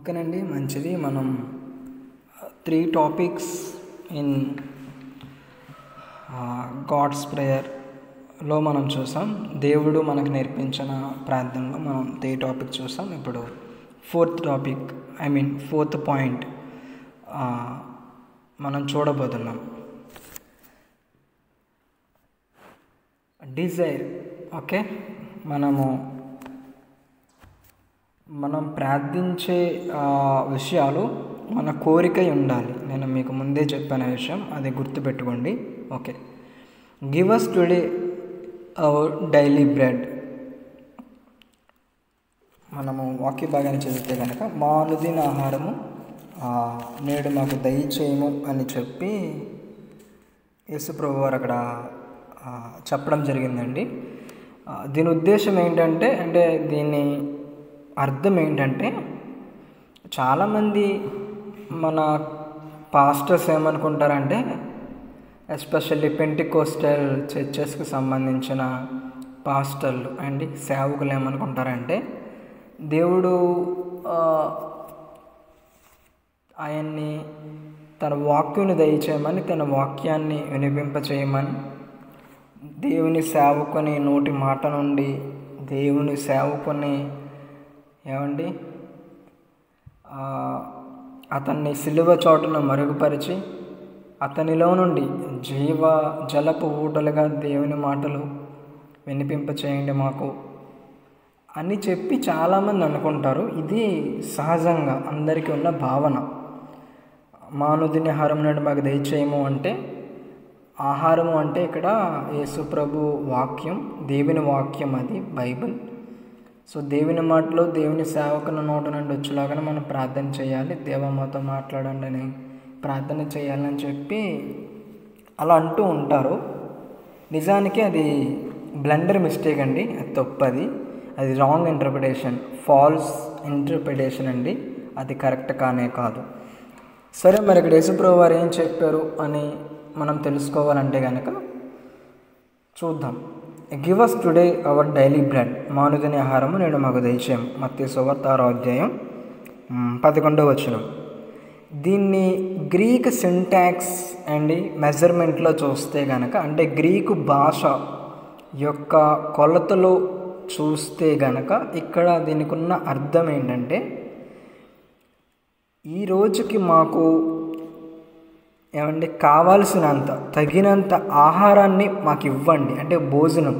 ఓకేనండి, మంచిది. మనం 3 టాపిక్స్ ఇన్ గాడ్స్ ప్రేయర్లో మనం చూసాం. దేవుడు మనకు నేర్పించిన ప్రార్థనలో మనం 3 టాపిక్ చూసాం. ఇప్పుడు 4th పాయింట్ మనం చూడబోతున్నాం. డిజైర్. ఓకే, మనం ప్రార్థించే విషయాలు మన కోరికై ఉండాలి. నేను మీకు ముందే చెప్పిన విషయం, అది గుర్తుపెట్టుకోండి. Okay, give us today our daily bread. మనము వాక్య భాగాన్ని చదివితే కనుక మా అనుదిన ఆహారము నేడు మాకు దయచేయము అని చెప్పి యేసుప్రభు వారు అక్కడ చెప్పడం జరిగిందండి. దీని ఉద్దేశం ఏంటంటే, దీని అర్థం ఏంటంటే, చాలామంది మన పాస్టర్స్ ఏమనుకుంటారంటే, ఎస్పెషల్లీ పెంటికోస్టల్ చర్చెస్కి సంబంధించిన పాస్టర్లు అండ్ సేవకులు ఏమనుకుంటారంటే, దేవుడు ఆయన్ని తన వాక్యాన్ని దయచేయమని, తన వాక్యాన్ని వినిపింపచేయమని, దేవుని సేవకుని నోటి మాట నుండి దేవుని సేవకుని అతన్ని సిలువ చోటును మరుగుపరిచి అతనిలో నుండి జలపు ఊటలుగా దేవుని మాటలు వినిపింపచేయండి మాకు అని చెప్పి చాలామంది అనుకుంటారు. ఇది సహజంగా అందరికీ ఉన్న భావన. మా అనుదిన ఆహారం నేడు మాకు దయచేయము అంటే, ఆహారము అంటే ఇక్కడ యేసుప్రభు వాక్యం, దేవుని వాక్యం, అది బైబిల్. సో దేవుని మాటలో దేవుని సేవకుని నోట నుండి వచ్చేలాగానే మనం ప్రార్థన చేయాలి. దేవా మాతో మాట్లాడండి అని ప్రార్థన చేయాలని చెప్పి అలా అంటూ ఉంటారు. నిజానికి అది బ్లండర్ మిస్టేక్ అండి, అది తప్పది, అది రాంగ్ ఇంటర్ప్రిటేషన్, ఫాల్స్ ఇంటర్ప్రిటేషన్ అండి, అది కరెక్ట్ కానే కాదు. సరే, మరి ఇక్కడ యేసుప్రభు వారు ఏం చెప్పారు అని మనం తెలుసుకోవాలంటే కనుక చూద్దాం. Give us today our daily bread. మా అనుదిన ఆహారము నేడు మాకు దయచేయం. మత్తయి సువార్త 6వ అధ్యాయం 11వ వచనం. దీన్ని గ్రీక్ సింటాక్స్ అండ్ మెజర్మెంట్లో చూస్తే కనుక, అంటే గ్రీకు భాష యొక్క కొలతలో చూస్తే గనక ఇక్కడ దీనికి ఉన్న అర్థం ఏంటంటే, ఈ రోజుకి మాకు కావాల్సినంత తగినంత ఆహారాన్ని మాకు ఇవ్వండి, అంటే భోజనం.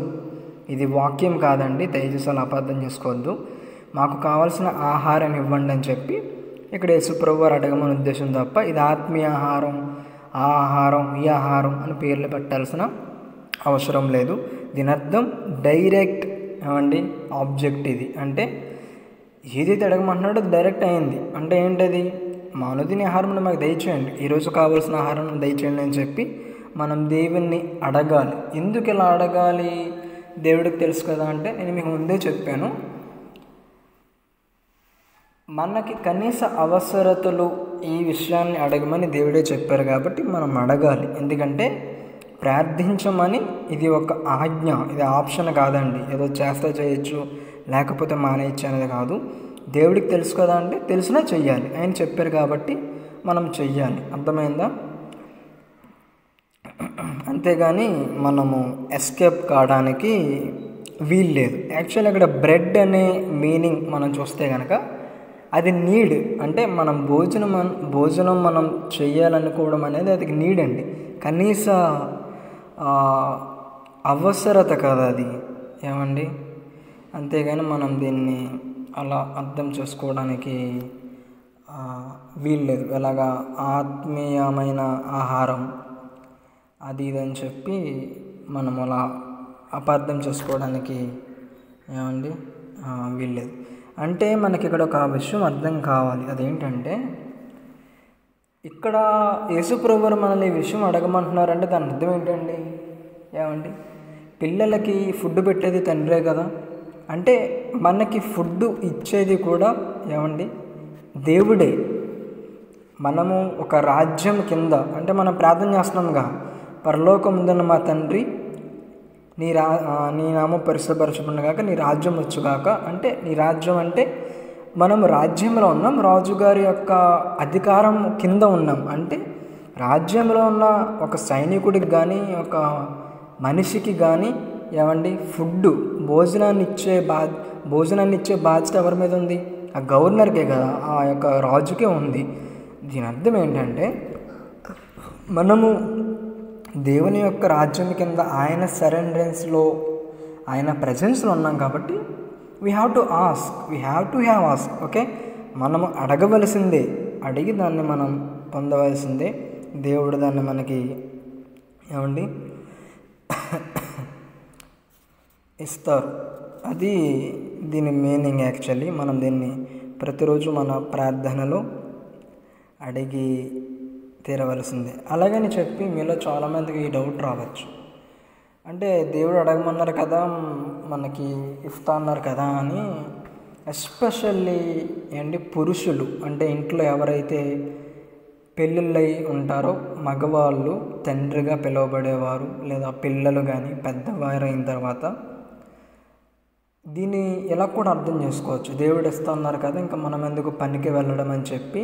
ఇది వాక్యం కాదండి, దయచేసి అలా అపార్థం చేసుకోవద్దు. మాకు కావాల్సిన ఆహారం ఇవ్వండి అని చెప్పి ఇక్కడ యేసుప్రభు వారు అడగమని ఉద్దేశం తప్ప, ఇది ఆత్మీయ ఆహారం, ఆ ఆహారం, ఈ ఆహారం అని పేర్లు పెట్టాల్సిన అవసరం లేదు. దీని అర్థం డైరెక్ట్ ఆబ్జెక్ట్ ఇది. అంటే ఏదైతే అడగమంటున్నాడో అది డైరెక్ట్ అయింది. అంటే ఏంటది? మా అనుదిన ఆహారం మాకు దయచేయండి, ఈరోజు కావాల్సిన ఆహారం దయచేయండి అని చెప్పి మనం దేవుణ్ణి అడగాలి. ఎందుకు ఇలా అడగాలి? దేవుడికి తెలుసు కదా. అంటే నేను మీకు ముందే చెప్పాను, మనకి కనీస అవసరతలు ఈ విషయాన్ని అడగమని దేవుడే చెప్పారు కాబట్టి మనం అడగాలి. ఎందుకంటే ప్రార్థించమని ఇది ఒక ఆజ్ఞ, ఇది ఆప్షన్ కాదండి. ఏదో చేస్తే చేయొచ్చు లేకపోతే మానేయచ్చు అనేది కాదు. దేవుడికి తెలుసు కదా, అంటే తెలిసినా చెయ్యాలి. ఆయన చెప్పారు కాబట్టి మనం చెయ్యాలి. అర్థమైందా? అంతేగాని మనము ఎస్కేప్ కావడానికి వీలు లేదు. యాక్చువల్లీ అక్కడ బ్రెడ్ అనే మీనింగ్ మనం చూస్తే కనుక అది నీడ్. అంటే మనం భోజనం మనం చెయ్యాలనుకోవడం అనేది అది నీడ్ అండి, కనీస అవసరత కదా అది. అంతేగాని మనం దీన్ని అలా అర్థం చేసుకోవడానికి వీల్లేదు. ఎలాగా ఆత్మీయమైన ఆహారం అది ఇది అని చెప్పి మనం అలా అపార్థం చేసుకోవడానికి వీల్లేదు. అంటే మనకి ఇక్కడ ఒక విషయం అర్థం కావాలి. అదేంటంటే, ఇక్కడ యేసుప్రభు వారు మనల్ని ఈ విషయం అడగమంటున్నారంటే దాని అర్థం ఏంటండి? పిల్లలకి ఫుడ్ పెట్టేది తండ్రే కదా. అంటే మనకి ఫుడ్ ఇచ్చేది కూడా దేవుడే. మనము ఒక రాజ్యం కింద, అంటే మనం ప్రార్థన చేస్తున్నాముగా, పరలోకముందున్న మా తండ్రి నీ నామం పరిశుద్ధపరచబడునుగాక, నీ రాజ్యం వచ్చుగాక. అంటే నీ రాజ్యం అంటే మనం రాజ్యంలో ఉన్నాం, రాజుగారి యొక్క అధికారం కింద ఉన్నాం. అంటే రాజ్యంలో ఉన్న ఒక సైనికుడికి కానీ ఒక మనిషికి కానీ ఏమండి భోజనాన్ని ఇచ్చే బాధ్యత ఎవరి మీద ఉంది? ఆ గవర్నర్కే కదా, ఆ యొక్క రాజుకే ఉంది. దీని అర్థం ఏంటంటే మనము దేవుని యొక్క రాజ్యం కింద ఆయన సరెండరెన్స్లో, ఆయన ప్రెజెన్స్లో ఉన్నాం కాబట్టి we have to ask. Okay, మనము అడగవలసిందే, అడిగి దాన్ని మనం పొందవలసిందే. దేవుడు దాన్ని మనకి ఏమండి ఇస్తారు. అది దీని మీనింగ్. యాక్చువల్లీ మనం దీన్ని ప్రతిరోజు మన ప్రార్థనలో అడిగి తీరవలసిందే. అలాగని చెప్పి మీలో చాలామందికి ఈ డౌట్ రావచ్చు, అంటే దేవుడు అడగమన్నారు కదా, మనకి ఇస్తా అన్నారు కదా అని. ఎస్పెషల్లీ పురుషులు, అంటే ఇంట్లో ఎవరైతే పెళ్ళిళ్ళై ఉంటారో మగవాళ్ళు, తండ్రిగా పిలువబడేవారు, లేదా పిల్లలు కానీ పెద్దవారు అయిన తర్వాత దీన్ని ఎలా కూడా అర్థం చేసుకోవచ్చు. దేవుడు ఇస్తా అన్నారు కదా, ఇంకా మనం ఎందుకు పనికి వెళ్ళడం అని చెప్పి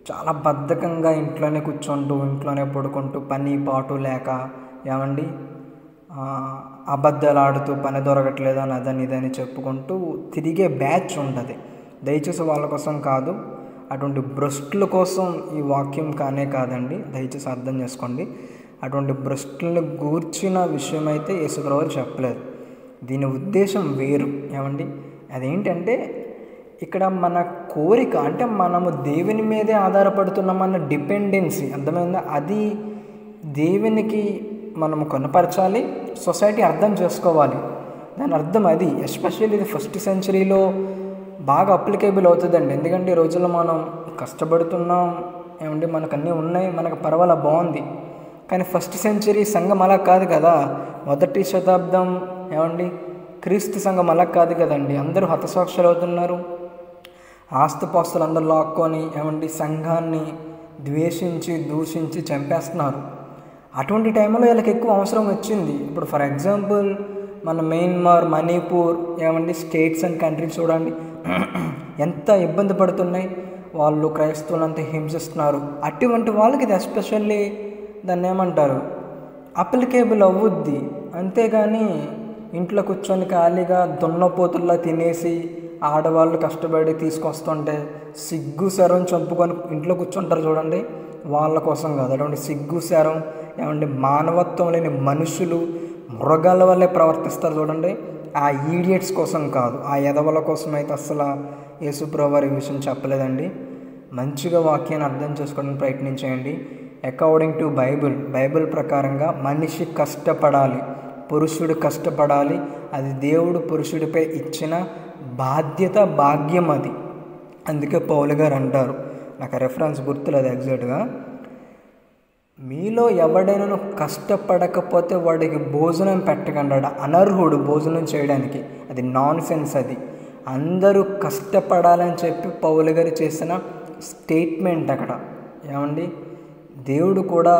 చాలా బద్ధకంగా ఇంట్లోనే కూర్చుంటూ, ఇంట్లోనే పడుకుంటూ, పని పాటు లేక అబద్ధాలు ఆడుతూ పని దొరకట్లేదు అని అదని ఇదని చెప్పుకుంటూ తిరిగే బ్యాచ్ ఉంటుంది. దయచేసి వాళ్ళ కోసం కాదు, అటువంటి భ్రష్టుల కోసం ఈ వాక్యం కాదండి. దయచేసి అర్థం చేసుకోండి. అటువంటి భ్రష్టులను గూర్చిన విషయం అయితే యేసుప్రభువు చెప్పలేదు. దీని ఉద్దేశం వేరు. అదేంటంటే ఇక్కడ మన కోరిక, అంటే మనము దేవుని మీదే ఆధారపడుతున్నామన్న డిపెండెన్సీ, అర్థమైందా? అది దేవునికి మనము కొనపరచాలి, సొసైటీ అర్థం చేసుకోవాలి. దాని అర్థం అది. ఎస్పెషల్లీ ఇది ఫస్ట్ సెంచరీలో బాగా అప్లికేబుల్ అవుతుందండి. ఎందుకంటే ఈ రోజుల్లో మనం కష్టపడుతున్నాం, మనకు అన్నీ ఉన్నాయి, మనకు పర్వాలా బాగుంది. కానీ ఫస్ట్ సెంచరీ సంఘం అలా కాదు కదా. మొదటి శతాబ్దం క్రీస్తు సంఘం అలా కాదు కదండి. అందరూ హతసాక్షులు అవుతున్నారు, ఆస్తుపాస్తులు అందరూ లాక్కొని సంఘాన్ని ద్వేషించి దూషించి చంపేస్తున్నారు. అటువంటి టైంలో వీళ్ళకి ఎక్కువ అవసరం వచ్చింది. ఇప్పుడు ఫర్ ఎగ్జాంపుల్ మన Myanmar, Manipur states and countries చూడండి, ఎంత ఇబ్బంది పడుతున్నాయి. వాళ్ళు క్రైస్తవులంతా హింసిస్తున్నారు. అటువంటి వాళ్ళకి ఇది ఎస్పెషల్లీ దాన్ని అప్లికేబుల్ అవ్వుద్ది. అంతేగాని ఇంట్లో కూర్చొని ఖాళీగా దున్నపోతుల్లా తినేసి ఆడవాళ్ళు కష్టపడి తీసుకొస్తుంటే సిగ్గు శరం చంపుకొని ఇంట్లో కూర్చుంటారు చూడండి, వాళ్ళ కోసం కాదు. అటువంటి సిగ్గు శరం మానవత్వం లేని మనుషులు మృగాల వల్లే ప్రవర్తిస్తారు చూడండి, ఆ ఈడియట్స్ కోసం కాదు, ఆ ఎదవల కోసం అయితే అసలు యేసుప్రభువు వారి విషయం చెప్పలేదండి. మంచిగా వాక్యాన్ని అర్థం చేసుకోవడానికి ప్రయత్నించేయండి. అకార్డింగ్ టు బైబిల్ ప్రకారంగా మనిషి కష్టపడాలి, పురుషుడు కష్టపడాలి. అది దేవుడు పురుషుడిపై ఇచ్చిన బాధ్యత, భాగ్యం అది. అందుకే పౌలు గారు అంటారు, నాకు రెఫరెన్స్ గుర్తులేదు ఎగ్జాక్ట్గా, మీలో ఎవడైనా కష్టపడకపోతే వాడికి భోజనం పెట్టకండాడు, అనర్హుడు భోజనం చేయడానికి. అది నాన్ సెన్స్. అది అందరూ కష్టపడాలని చెప్పి పౌలు గారు చేసిన స్టేట్మెంట్ అక్కడ. దేవుడు కూడా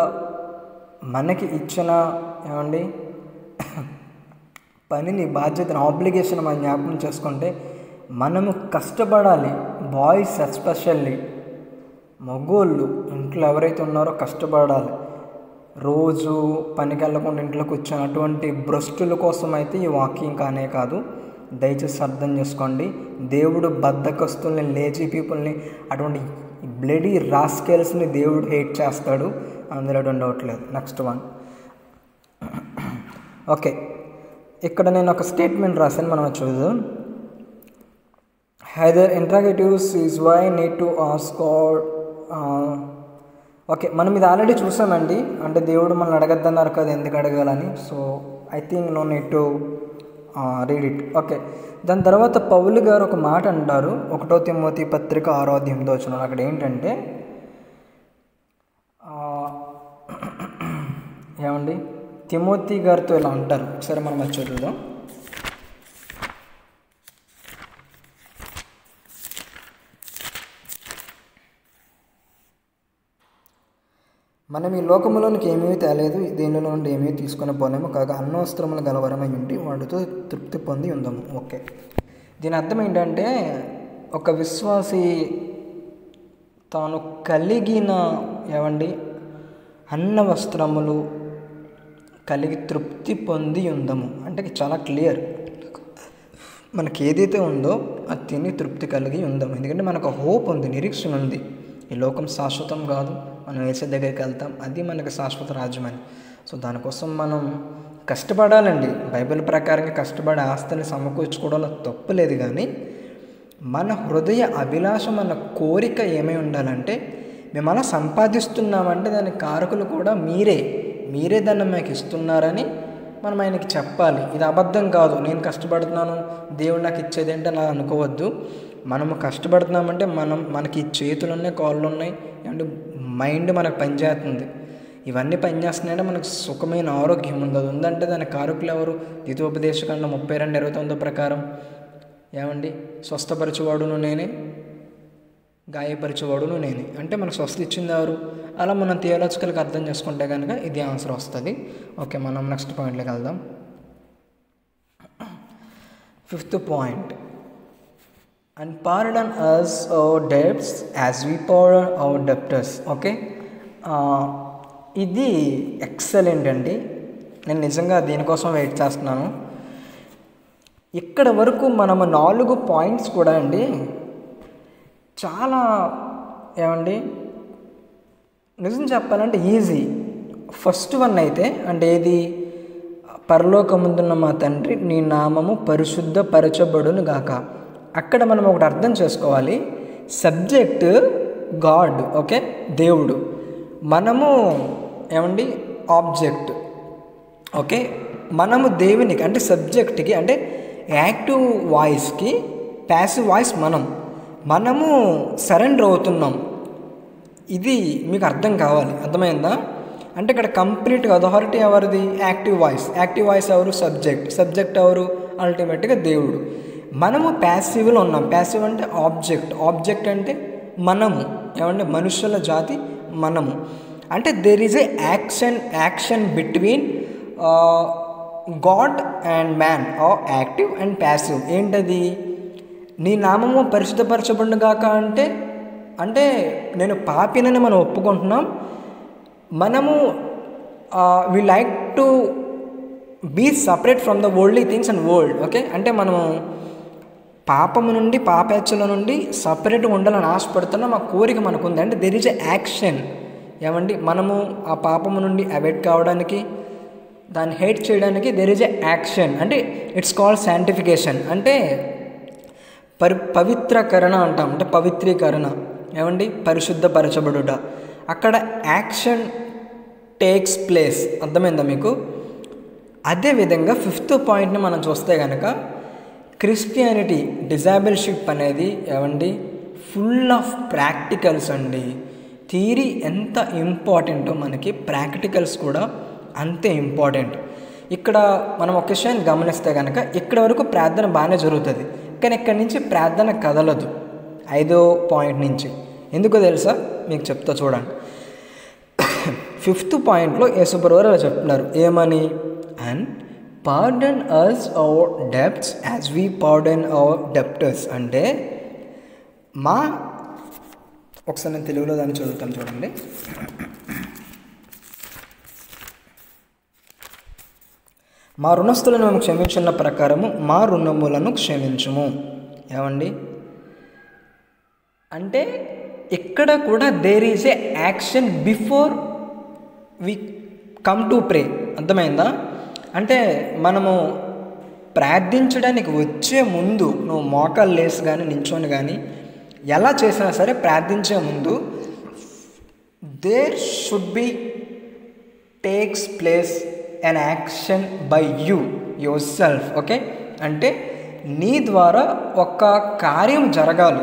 మనకి ఇచ్చిన పనిని, బాధ్యతను, ఆబ్లిగేషన్ మనం జ్ఞాపకం చేసుకుంటే మనము కష్టపడాలి. బాయ్స్ ఎస్పెషల్లీ, మగోళ్ళు ఇంట్లో ఎవరైతే ఉన్నారో కష్టపడాలి. రోజు పనికి వెళ్ళకుండా ఇంట్లో కూర్చొని అటువంటి భ్రష్టుల కోసం అయితే ఈ వాక్యం కాదు. దయచేసి అర్థం చేసుకోండి. దేవుడు బద్ధకస్తుల్ని, లేజీ పీపుల్ని, అటువంటి బ్లడీ రాస్కెల్స్ని దేవుడు హేట్ చేస్తాడు, అందులో డౌట్ లేదు. Next one. ఓకే, ఇక్కడ నేను ఒక స్టేట్మెంట్ రాశాను, మనం చూద్దాం. Either interrogatives is why need to ask God. Okay, మనం ఇది ఆల్రెడీ చూసామండి. అంటే దేవుడు మనల్ని అడగద్దన్నారు కదా, ఎందుకు అడగాలని. So I think no need to read it. Okay, దాని తర్వాత పౌలు గారు ఒక మాట అంటారు, 1 తిమోతి పత్రిక 6వ అధ్యాయంలో వచ్చిన. అక్కడ ఏంటంటే తిమోతి గారితో ఇలా అంటారు. ఒకసారి మనం అది చదువుదాం. మనం ఈ లోకములోనికి ఏమీ తేలేదు, దీనిలో నుండి ఏమీ తీసుకొని పోలేము, కాగా అణ్వస్త్రములు గలవరమై ఉండి వాటితో తృప్తి పొంది ఉందాము. ఓకే, దీని అర్థం ఏంటంటే ఒక విశ్వాసి తాను కలిగిన అన్న వస్త్రములు కలిగి తృప్తి పొంది ఉందము అంటే చాలా క్లియర్. మనకి ఏదైతే ఉందో అది తిని తృప్తి కలిగి ఉందాం. ఎందుకంటే మనకు హోప్ ఉంది, నిరీక్షణ ఉంది. ఈ లోకం శాశ్వతం కాదు, మనం యేసు దగ్గరికి వెళ్తాం, అది మనకు శాశ్వత రాజ్యం అని. సో దానికోసం మనం కష్టపడాలండి. బైబిల్ ప్రకారంగా కష్టపడి ఆస్తుని సమకూర్చుకోవడంలో తప్పు లేదు. కానీ మన హృదయ అభిలాష, మన కోరిక ఏమై ఉండాలంటే, మేము అలా సంపాదిస్తున్నామంటే దానికి కారకులు కూడా మీరే దాన్ని మాకు ఇస్తున్నారని మనం ఆయనకి చెప్పాలి. ఇది అబద్ధం కాదు, నేను కష్టపడుతున్నాను దేవుడు నాకు ఇచ్చేది ఏంటి అలా అనుకోవద్దు. మనము కష్టపడుతున్నామంటే మనకి చేతులు ఉన్నాయి, కాళ్ళు ఉన్నాయి, అంటే మైండ్ మనకు పనిచేస్తుంది. ఇవన్నీ పనిచేస్తున్నాయంటే మనకు సుఖమైన ఆరోగ్యం ఉంది. అది ఉందంటే దాని కారకులు ఎవరు? ద్వితీయోపదేశకాండం 32:29 ప్రకారం స్వస్థపరచువాడును నేనే, గాయపరచువాడును నేనే. అంటే మనకు స్వస్థ ఇచ్చింది ఎవరు? అలా మనం థియాలజికల్గా అర్థం చేసుకుంటే కనుక ఇది ఆన్సర్ వస్తుంది. ఓకే, మనం నెక్స్ట్ పాయింట్లోకి వెళ్దాం. 5th point, and pardon us our debts as we pardon our debtors. Okay, ఇది ఎక్సలెంట్ అండి. నేను నిజంగా దీనికోసం వెయిట్ చేస్తున్నాను. ఇక్కడ వరకు మనము 4 పాయింట్స్ కూడా అండి చాలా నిజం చెప్పాలంటే ఈజీ. ఫస్ట్ వన్ అయితే అంటే ఏది? పరలోకముందున్న మా తండ్రి నీ నామము పరిశుద్ధపరచబడును గాక. అక్కడ మనం ఒకటి అర్థం చేసుకోవాలి. సబ్జెక్ట్ గాడ్, ఓకే, దేవుడు. మనము ఆబ్జెక్ట్. ఓకే, మనము దేవునికి అంటే సబ్జెక్ట్కి అంటే యాక్టివ్ వాయిస్కి ప్యాసివ్ వాయిస్ మనము సరెండర్ అవుతున్నాం. ఇది మీకు అర్థం కావాలి. అర్థమైందా? అంటే ఇక్కడ కంప్లీట్గా అథారిటీ ఎవరిది? యాక్టివ్ వాయిస్ ఎవరు? సబ్జెక్ట్ ఎవరు? అల్టిమేట్గా దేవుడు. మనము ప్యాసివ్లో ఉన్నాం. ప్యాసివ్ అంటే ఆబ్జెక్ట్ అంటే మనము మనుషుల జాతి మనము. అంటే there is a action between God and man, or active and passive. ఏంటది? నీ నామము పరిశుద్ధపరచబడును గాక అంటే నేను పాపినని మనం ఒప్పుకుంటున్నాం. మనము we like to be separate from the worldly things and world. Okay, అంటే మనము పాపము నుండి, పాపేచ్ఛల నుండి సపరేట్గా ఉండాలని ఆశపడుతున్నా మా కోరిక మనకు ఉంది. అంటే దెర్ ఈజ్ ఎ యాక్షన్. మనము ఆ పాపము నుండి అవాయిడ్ కావడానికి, దాన్ని హేట్ చేయడానికి దెర్ ఈజ్ ఎ యాక్షన్. అంటే ఇట్స్ కాల్డ్ శాంటిఫికేషన్. అంటే పవిత్రకరణ అంటాం. అంటే పవిత్రీకరణ, పరిశుద్ధపరచబడుట. అక్కడ యాక్షన్ టేక్స్ ప్లేస్. అర్థమైందా మీకు? అదేవిధంగా 5th పాయింట్ని మనం చూస్తే కనుక క్రిస్టియానిటీ డిజైబుల్షిప్ అనేది ఫుల్ ఆఫ్ ప్రాక్టికల్స్ అండి. థియరీ ఎంత ఇంపార్టెంటో మనకి ప్రాక్టికల్స్ కూడా అంతే ఇంపార్టెంట్. ఇక్కడ మనం ఒక విషయాన్ని గమనిస్తే కనుక ఇక్కడ వరకు ప్రార్థన బాగానే జరుగుతుంది, కానీ ఇక్కడి నుంచి ప్రార్థన కదలదు. 5వ పాయింట్ నుంచి. ఎందుకో తెలుసా? మీకు చెప్తా చూడండి. 5th పాయింట్లో యేసుప్రభువు అలా చెప్తున్నారు. ఏమని? And pardon us our debts as we pardon our debtors. అంటే ఒకసారి నేను తెలుగులో దాన్ని చదువుతాను చూడండి. మా రుణస్థులను మేము క్షమించిన ప్రకారము మా రుణములను క్షమించుము. అంటే ఇక్కడ కూడా there is a action before we come to pray. అర్థమైందా? అంటే మనము ప్రార్థించడానికి వచ్చే ముందు నువ్వు మోకాళ్ళు లేసి కానీ నించొని కానీ ఎలా చేసినా సరే ప్రార్థించే ముందు there should be takes place an action by you yourself. Okay, అంటే నీ ద్వారా ఒక కార్యం జరగాలి.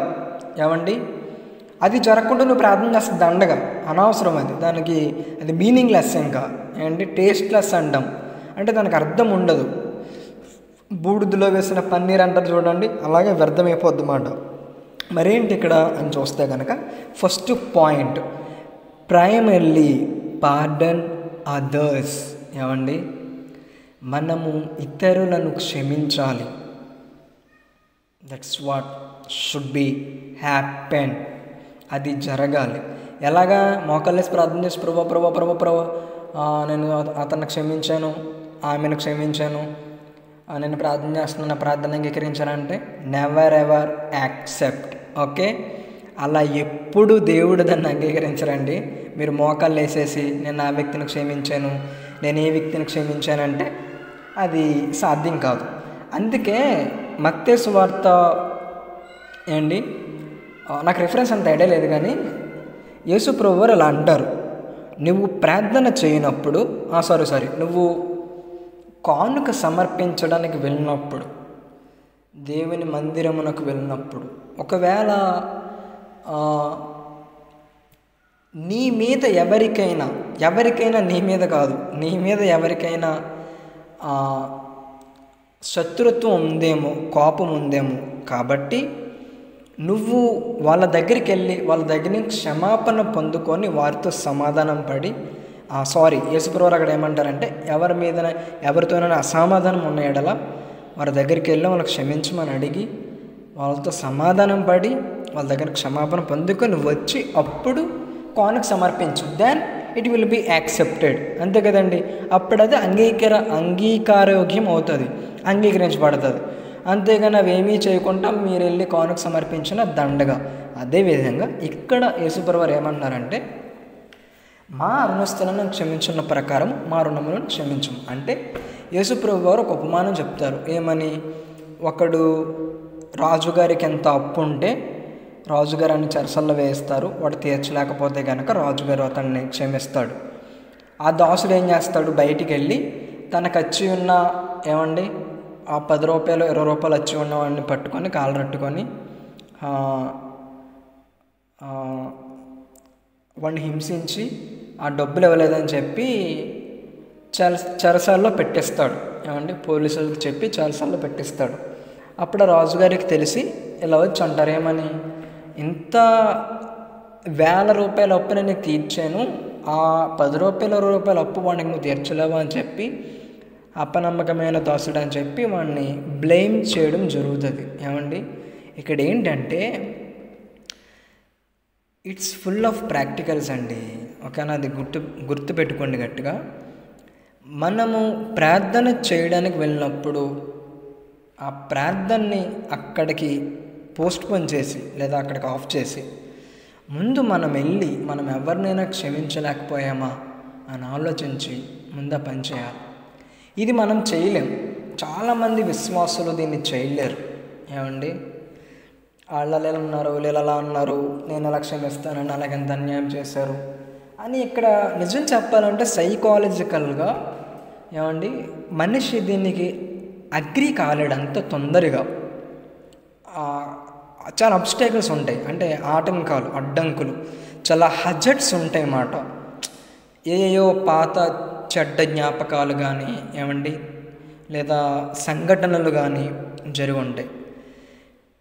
అది జరగకుండా నువ్వు ప్రార్థన చేస్తే దండగా, అనవసరం. అది మీనింగ్లెస్. ఇంకా టేస్ట్లెస్ అంటాం. అంటే దానికి అర్థం ఉండదు. బూడిదలో వేసిన పన్నీర్ అంటారు చూడండి, అలాగే వ్యర్థమైపోద్ది మాట. మరేంటి ఇక్కడ అని చూస్తే కనుక first point, primarily pardon others. మనము ఇతరులను క్షమించాలి. That's what should be happen. అది జరగాలి. ఎలాగా? మోకాళ్ళేసి ప్రార్థన చేసి ప్రభా నేను అతన్ని క్షమించాను, ఆమెను క్షమించాను, నేను ప్రార్థన చేస్తున్నా, ప్రార్థన అంగీకరించానంటే నెవర్ ఎవర్ యాక్సెప్ట్. ఓకే, అలా ఎప్పుడు దేవుడు దాన్ని అంగీకరించరండి. మీరు మోకాళ్ళు వేసేసి నేను ఆ వ్యక్తిని క్షమించాను, నేను ఏ వ్యక్తిని క్షమించానంటే అది సాధ్యం కాదు. అందుకే మత్తయి సువార్త ఏంటి, నాకు రిఫరెన్స్ అంత ఐడియా లేదు, కానీ యేసు ప్రభువారు అలా అంటారు, నువ్వు ప్రార్థన చేయనప్పుడు నువ్వు కానుక సమర్పించడానికి వెళ్ళినప్పుడు, దేవుని మందిరమునకు వెళ్ళినప్పుడు, ఒకవేళ నీ మీద ఎవరికైనా నీ మీద కాదు, నీ మీద ఎవరికైనా శత్రుత్వం ఉందేమో, కోపం ఉందేమో, కాబట్టి నువ్వు వాళ్ళ దగ్గరికి వెళ్ళి వాళ్ళ దగ్గర నుంచి క్షమాపణ పొందుకొని వారితో సమాధానం పడి యేసుప్రభువారు అక్కడ ఏమంటారంటే ఎవరితోనైనా అసమాధానం ఉన్న ఎడల వారి దగ్గరికి వెళ్ళి వాళ్ళకి క్షమించమని అడిగి వాళ్ళతో సమాధానం పడి వాళ్ళ దగ్గర క్షమాపణ పొందుకొని వచ్చి అప్పుడు కానుక సమర్పించు. Then it will be accepted. అంతే కదండి, అప్పుడు అది అంగీకారయోగ్యం అవుతుంది, అంగీకరించబడుతుంది. అంతేగాని అవేమీ చేయకుండా మీరు వెళ్ళి కానుక సమర్పించిన దండగా. అదేవిధంగా ఇక్కడ యేసుప్రభువారు ఏమన్నారంటే, మా రుణస్థులను క్షమించున్న ప్రకారం మా రుణములను క్షమించము. అంటే యేసుప్రభువారు ఒక ఉపమానం చెప్తారు. ఏమని? ఒకడు రాజుగారికి ఎంత అప్పు ఉంటే రాజుగారు అన్ని చెరసల్లో వేస్తారు, వాడు తీర్చలేకపోతే కనుక రాజుగారు అతన్ని క్షమిస్తాడు. ఆ దాసుడు ఏం చేస్తాడు? బయటికి వెళ్ళి తనకు వచ్చి ఉన్న ఆ 10 రూపాయలు 20 రూపాయలు వచ్చి ఉన్న వాడిని పట్టుకొని కాలరట్టుకొని వాడిని హింసించి ఆ డబ్బులు ఇవ్వలేదని చెప్పి చెరసాల్లో పెట్టేస్తాడు. పోలీసులకు చెప్పి చెరసాల్లో పెట్టిస్తాడు. అప్పుడు రాజుగారికి తెలిసి ఇలా వచ్చి అంటారు, ఏమని? ఇంత 1000 రూపాయల అప్పు నేను తీర్చాను, ఆ 10 రూపాయలు 20 రూపాయల అప్పు వాడికి నువ్వు తీర్చలేవు అని చెప్పి అపనమ్మకమైన దాసుడు అని చెప్పి వాడిని బ్లేమ్ చేయడం జరుగుతుంది. ఇక్కడ ఏంటంటే ఇట్స్ ఫుల్ ఆఫ్ ప్రాక్టికల్స్ అండి. ఓకేనా? అది గుర్తుపెట్టుకోండి గట్టిగా. మనము ప్రార్థన చేయడానికి వెళ్ళినప్పుడు ఆ ప్రార్థనని అక్కడికి పోస్ట్పోన్ చేసి లేదా అక్కడికి ఆఫ్ చేసి ముందు మనం ఎవరినైనా క్షమించలేకపోయామా అని ఆలోచించి ముందు పని చేయాలి. ఇది మనం చేయలేం. చాలామంది విశ్వాసులు దీన్ని చేయలేరు. వాళ్ళు ఎలా ఉన్నారు, వీళ్ళు ఎలా ఉన్నారు, నేను ఎలా క్షమిస్తానని అలాగెంత అన్యాయం చేశారు అని. ఇక్కడ నిజం చెప్పాలంటే సైకాలజికల్గా మనిషి దీనికి అగ్రీ కాలేడు అంత తొందరగా. చాలా అబ్స్టాకిల్స్ ఉంటాయి, అంటే ఆటంకాలు, అడ్డంకులు, చాలా హజర్డ్స్ ఉంటాయి అన్నమాట. ఏయో పాత చెడ్డ జ్ఞాపకాలు కానీ లేదా సంఘటనలు కానీ జరిగి ఉంటాయి.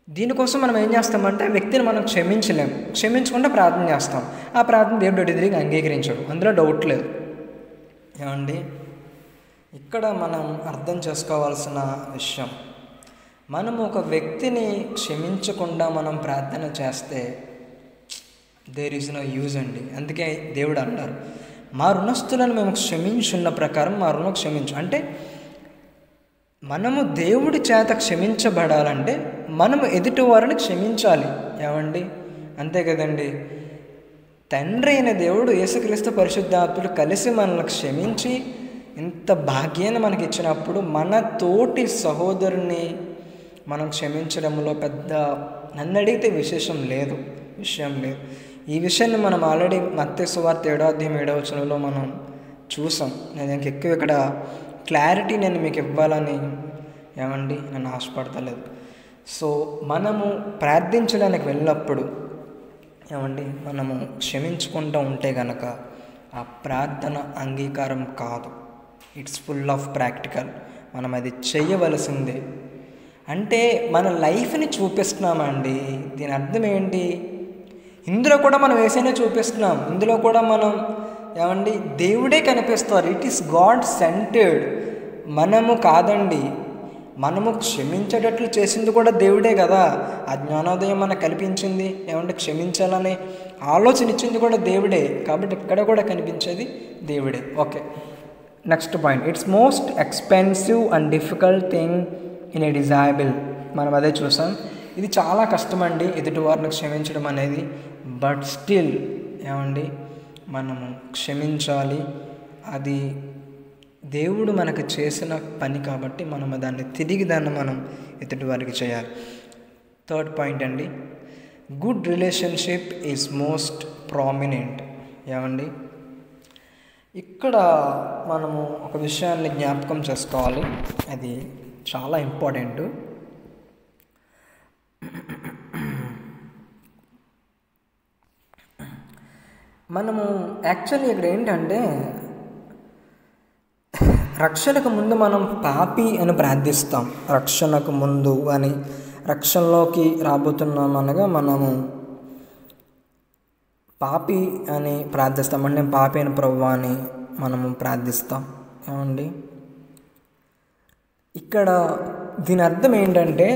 దీనికోసం మనం ఏం చేస్తామంటే వ్యక్తిని మనం క్షమించకుండా ప్రార్థన చేస్తాం. ఆ ప్రార్థన దేవుడు తిరిగి అంగీకరించాడు, అందులో డౌట్ లేదు. ఇక్కడ మనం అర్థం చేసుకోవాల్సిన విషయం, మనం ఒక వ్యక్తిని క్షమించకుండా మనం ప్రార్థన చేస్తే దేర్ ఈజ్ నో యూజ్ అండి. అందుకే దేవుడు అన్నారు, మా రుణస్థులను మేము క్షమించున్న ప్రకారం మా రుణం క్షమించు. అంటే మనము దేవుడి చేత క్షమించబడాలంటే మనము ఎదుటి వారిని క్షమించాలి. అంతే కదండి. తండ్రి అయిన దేవుడు యేసుక్రీస్తు పరిశుద్ధాత్ముడు కలిసి మనల్ని క్షమించి ఇంత భాగ్యాన్ని మనకి ఇచ్చినప్పుడు మన తోటి సహోదరుని మనం క్షమించడంలో పెద్ద నన్ను అడిగితే విషయం లేదు. ఈ విషయాన్ని మనం ఆల్రెడీ మత్తయి సువార్త 7వ అధ్యాయం 7వ వచనంలో మనం చూసాం. నేను ఎక్కువ ఇక్కడ క్లారిటీ నేను మీకు ఇవ్వాలని నన్ను ఆశపడతలేదు. సో మనము ప్రార్థించడానికి వెళ్ళినప్పుడు మనము క్షమించుకుంటూ ఉంటే కనుక ఆ ప్రార్థన అంగీకారం కాదు. It's full of practical. మనం అది చేయవలసిందే. అంటే మన లైఫ్ని చూపిస్తున్నామండి. దీని అర్థం ఏంటి? ఇందులో కూడా మనం వేసేనే చూపిస్తున్నాం. ఇందులో కూడా మనం దేవుడే కనిపిస్తారు. It is God centred. మనము కాదండి. మనము క్షమించేటట్లు చేసింది కూడా దేవుడే కదా. ఆ జ్ఞానోదయం మనకు కల్పించింది, ఏమంటే క్షమించాలనే ఆలోచన ఇచ్చింది కూడా దేవుడే. కాబట్టి ఇక్కడ కూడా కనిపించేది దేవుడే. Okay, next point, it's most expensive and difficult thing in a డిజైబుల్. మనం అదే చూసాం, ఇది చాలా కష్టమండి ఎదుటి వారిని క్షమించడం అనేది. బట్ స్టిల్ ఏమండి మనము క్షమించాలి. అది దేవుడు మనకు చేసిన పని కాబట్టి మనం దాన్ని మనం ఎదుటి వారికి చేయాలి. థర్డ్ పాయింట్ అండి, good relationship is most prominent. ఏమండి ఇక్కడ మనము ఒక విషయాన్ని జ్ఞాపకం చేసుకోవాలి, అది చాలా ఇంపార్టెంట్. మనము యాక్చువల్లీ ఇక్కడ ఏంటంటే, రక్షణకు ముందు మనం పాపి అని ప్రార్థిస్తాం. రక్షణకు ముందు అని, రక్షణలోకి రాబోతున్నాం అనగా మనము పాపి అని ప్రార్థిస్తాం. అంటే పాపి అని ప్రభువా అని మనము ప్రార్థిస్తాం. ఏమండి ఇక్కడ దీని అర్థం ఏంటంటే,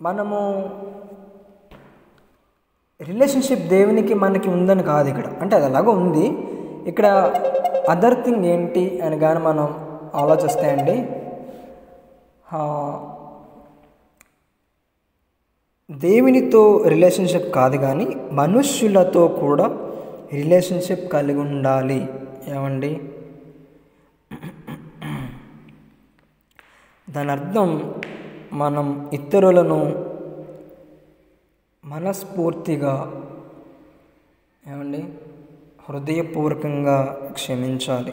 మనము రిలేషన్షిప్ దేవునికి మనకి ఉందని కాదు ఇక్కడ. అంటే అది అలాగో ఉంది. ఇక్కడ అదర్ థింగ్ ఏంటి అని కానీ మనం ఆలోచిస్తే అండి, దేవునితో రిలేషన్షిప్ కాదు కానీ మనుష్యులతో కూడా రిలేషన్షిప్ కలిగి ఉండాలి. ఏమండి దాని అర్థం మనం ఇతరులను మనస్ఫూర్తిగా ఏమండి హృదయపూర్వకంగా క్షమించాలి.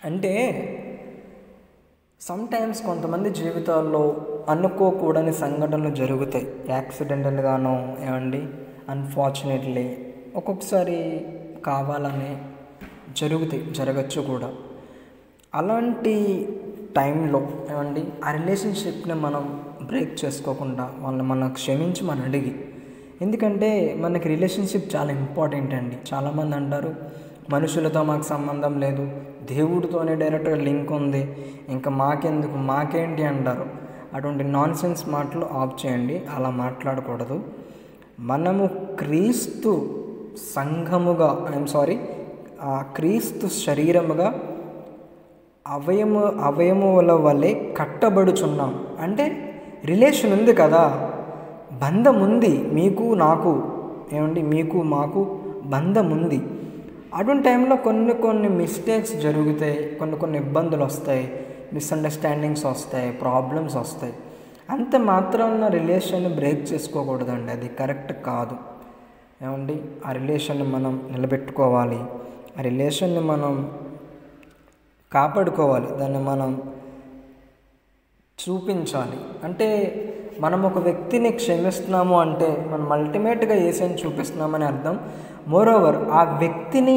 అంటే సమ్టైమ్స్ కొంతమంది జీవితాల్లో అనుకోకూడని సంఘటనలు జరుగుతాయి, యాక్సిడెంటల్గానో ఏమండి అన్ఫార్చునేట్లీ ఒక్కొక్కసారి కావాలనే జరగచ్చు కూడా. అలాంటి టైంలో ఏమండి ఆ రిలేషన్షిప్ని మనం బ్రేక్ చేసుకోకుండా వాళ్ళని మనం క్షమించి మనం అడిగి, ఎందుకంటే మనకి రిలేషన్షిప్ చాలా ఇంపార్టెంట్ అండి. చాలామంది అంటారు మనుషులతో మాకు సంబంధం లేదు, దేవుడితోనే డైరెక్ట్గా లింక్ ఉంది, ఇంకా మాకెందుకు మాకేంటి అంటారు. అటువంటి నాన్ సెన్స్ మాటలు ఆఫ్ చేయండి, అలా మాట్లాడకూడదు. మనము క్రీస్తు సంఘముగా క్రీస్తు శరీరముగా అవయముల వలె కట్టబడుచున్నాం. అంటే రిలేషన్ ఉంది కదా, బంధం ఉంది, మీకు నాకు ఏమండి మీకు మాకు బంధం ఉంది. అటువంటి టైంలో కొన్ని మిస్టేక్స్ జరుగుతాయి, కొన్ని ఇబ్బందులు వస్తాయి, మిస్అండర్స్టాండింగ్స్ వస్తాయి, ప్రాబ్లమ్స్ వస్తాయి. అంత మాత్రాన రిలేషన్ని బ్రేక్ చేసుకోకూడదండి, అది కరెక్ట్ కాదు. ఏమండి ఆ రిలేషన్ని మనం నిలబెట్టుకోవాలి, ఆ రిలేషన్ని మనం కాపాడుకోవాలి, దాన్ని మనం చూపించాలి. అంటే మనం ఒక వ్యక్తిని క్షమిస్తున్నాము అంటే మనం అల్టిమేట్గా యేసుని చూపిస్తున్నామని అర్థం. మోరోవర్ ఆ వ్యక్తిని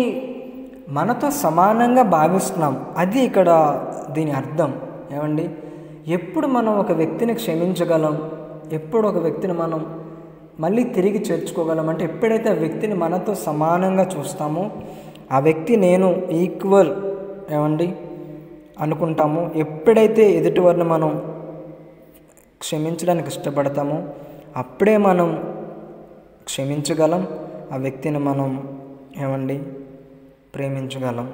మనతో సమానంగా భావిస్తున్నాం, అది ఇక్కడ దీని అర్థం. ఏమండి ఎప్పుడు మనం ఒక వ్యక్తిని క్షమించగలం, ఎప్పుడు ఒక వ్యక్తిని మనం మళ్ళీ తిరిగి చేర్చుకోగలం అంటే ఎప్పుడైతే ఆ వ్యక్తిని మనతో సమానంగా చూస్తామో, ఆ వ్యక్తి నేను ఈక్వల్ ఏమండి అనుకుంటాము. ఎప్పుడైతే ఎదుటివారిని మనం క్షమించడానికి ఇష్టపడతామో అప్పుడే మనం క్షమించగలం, ఆ వ్యక్తిని మనం ఏమండి ప్రేమించగలం.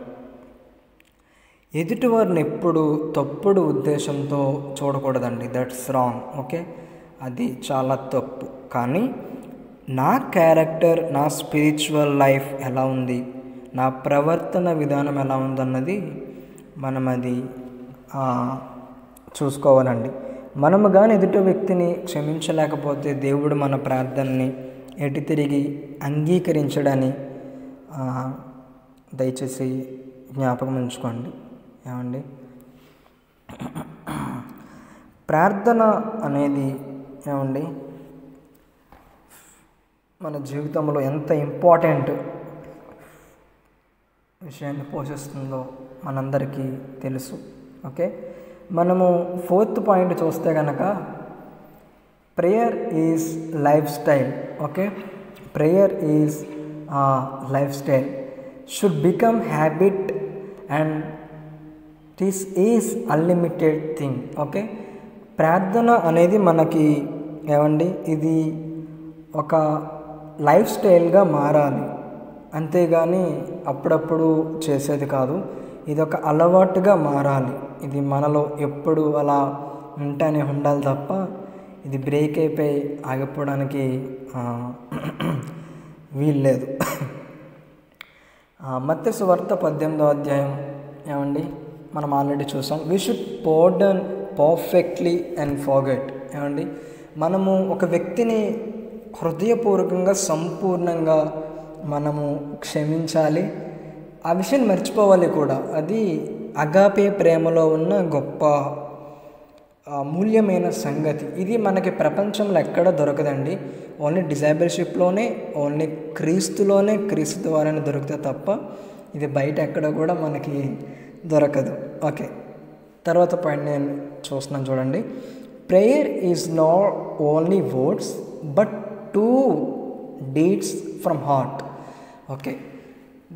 ఎదుటివారిని ఎప్పుడు తప్పుడు ఉద్దేశంతో చూడకూడదండి, దట్స్ రాంగ్. ఓకే, అది చాలా తప్పు. కానీ నా క్యారెక్టర్, నా స్పిరిచువల్ లైఫ్ ఎలా ఉంది, నా ప్రవర్తన విధానం ఎలా ఉందన్నది మనం అది చూసుకోవాలండి. మనము కానీ ఎదుటి వ్యక్తిని క్షమించలేకపోతే దేవుడు మన ప్రార్థనని ఎటు తిరిగి అంగీకరించడని దయచేసి జ్ఞాపకం ఉంచుకోండి. ఏమండి ప్రార్థన అనేది ఏమండి మన జీవితంలో ఎంత ఇంపార్టెంట్ విషయాన్ని పోషిస్తుందో మనందరికీ తెలుసు. ఓకే, మనము 4th పాయింట్ చూస్తే కనుక prayer is life style. Okay, prayer is life style, should become habit and this is unlimited thing. Okay, ప్రార్థన అనేది మనకి ఏమండి ఇది ఒక లైఫ్ స్టైల్గా మారాలి, అంతేగాని అప్పుడప్పుడు చేసేది కాదు. ఇది ఒక అలవాటుగా మారాలి. ఇది మనలో ఎప్పుడు అలా ఉంటూనే ఉండాలి తప్ప ఇది బ్రేక్ అయిపోయి ఆగిపోవడానికి వీల్లేదు. మత్తయి సువార్త 18వ అధ్యాయం ఏమండి మనం ఆల్రెడీ చూసాం. We should pardon perfectly and forget. ఏమండి మనము ఒక వ్యక్తిని హృదయపూర్వకంగా సంపూర్ణంగా మనము క్షమించాలి, ఆ విషయం మర్చిపోవాలి కూడా. అది అగాపే ప్రేమలో ఉన్న గొప్ప మూల్యమైన సంగతి. ఇది మనకి ప్రపంచంలో ఎక్కడ దొరకదండి. ఓన్లీ డిజైబుల్షిప్లోనే, ఓన్లీ క్రీస్తులోనే, క్రీస్తు ద్వారానే దొరుకుతుంది తప్ప ఇది బయట ఎక్కడ కూడా మనకి దొరకదు. ఓకే, తర్వాత పాయింట్ నేను చూస్తున్నాను చూడండి. Prayer is not only words but 2 deeds from heart. Okay,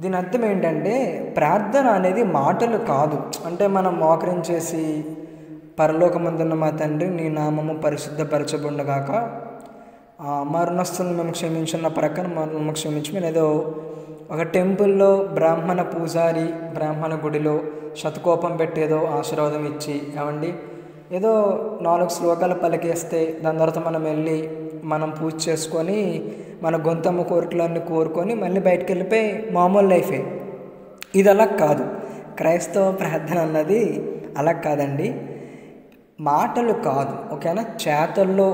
దీని అర్థం ఏంటంటే ప్రార్థన అనేది మాటలు కాదు. అంటే మనం మోకరించేసి పరలోకమందున్న మా తండ్రి నీ నామము పరిశుద్ధపరచబడుగాక, మరణస్తులను మేము క్షమించిన ప్రక్కన మమ్మల్ని క్షమించి, మేము ఏదో ఒక టెంపుల్లో బ్రాహ్మణ పూజారి బ్రాహ్మణ గుడిలో శతకోపం పెట్టేదో ఆశీర్వాదం ఇచ్చి ఏమండి ఏదో 4 శ్లోకాలు పలికేస్తే దాని తర్వాత మనం వెళ్ళి మనం పూజ చేసుకొని మన గొంతమ్మ కోరికలన్నీ కోరుకొని మళ్ళీ బయటకు వెళ్ళిపోయి మామూలు లైఫే. ఇది అలా కాదు. క్రైస్తవ ప్రార్థన అన్నది అలా కాదండి. మాటలు కాదు, ఓకేనా, చేతల్లో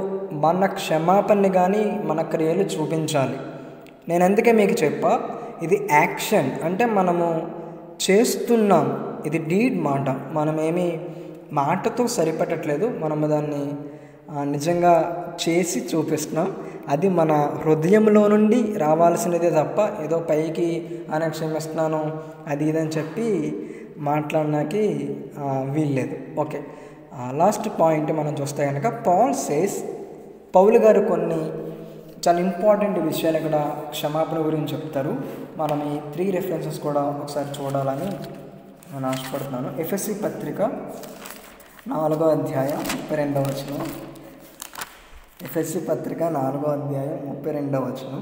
మన క్షమాపణని కానీ మన క్రియలు చూపించాలి. నేను అందుకే మీకు చెప్పా, ఇది యాక్షన్ అంటే మనము చేస్తున్నాం, ఇది డీడ్ మాట. మనమేమి మాటతో సరిపడట్లేదు, మనము దాన్ని నిజంగా చేసి చూపిస్తున్నాం. అది మన హృదయంలో నుండి రావాల్సినదే తప్ప ఏదో పైకి అని క్షమిస్తున్నాను అది ఇదని చెప్పి మాట్లాడడానికి వీల్లేదు. ఓకే, లాస్ట్ పాయింట్ మనం చూస్తే కనుక పాల్ సేస్, పౌలు గారు కొన్ని చాలా ఇంపార్టెంట్ విషయాలు ఇక్కడ క్షమాపణ గురించి చెప్తారు. మనం ఈ 3 రెఫరెన్సెస్ కూడా ఒకసారి చూడాలని నేను ఆశపడుతున్నాను. ఎఫెసీ పత్రిక 4వ అధ్యాయం 32వ వచనం. ఎఫెసీ పత్రిక 4వ అధ్యాయం 32వ వచనం.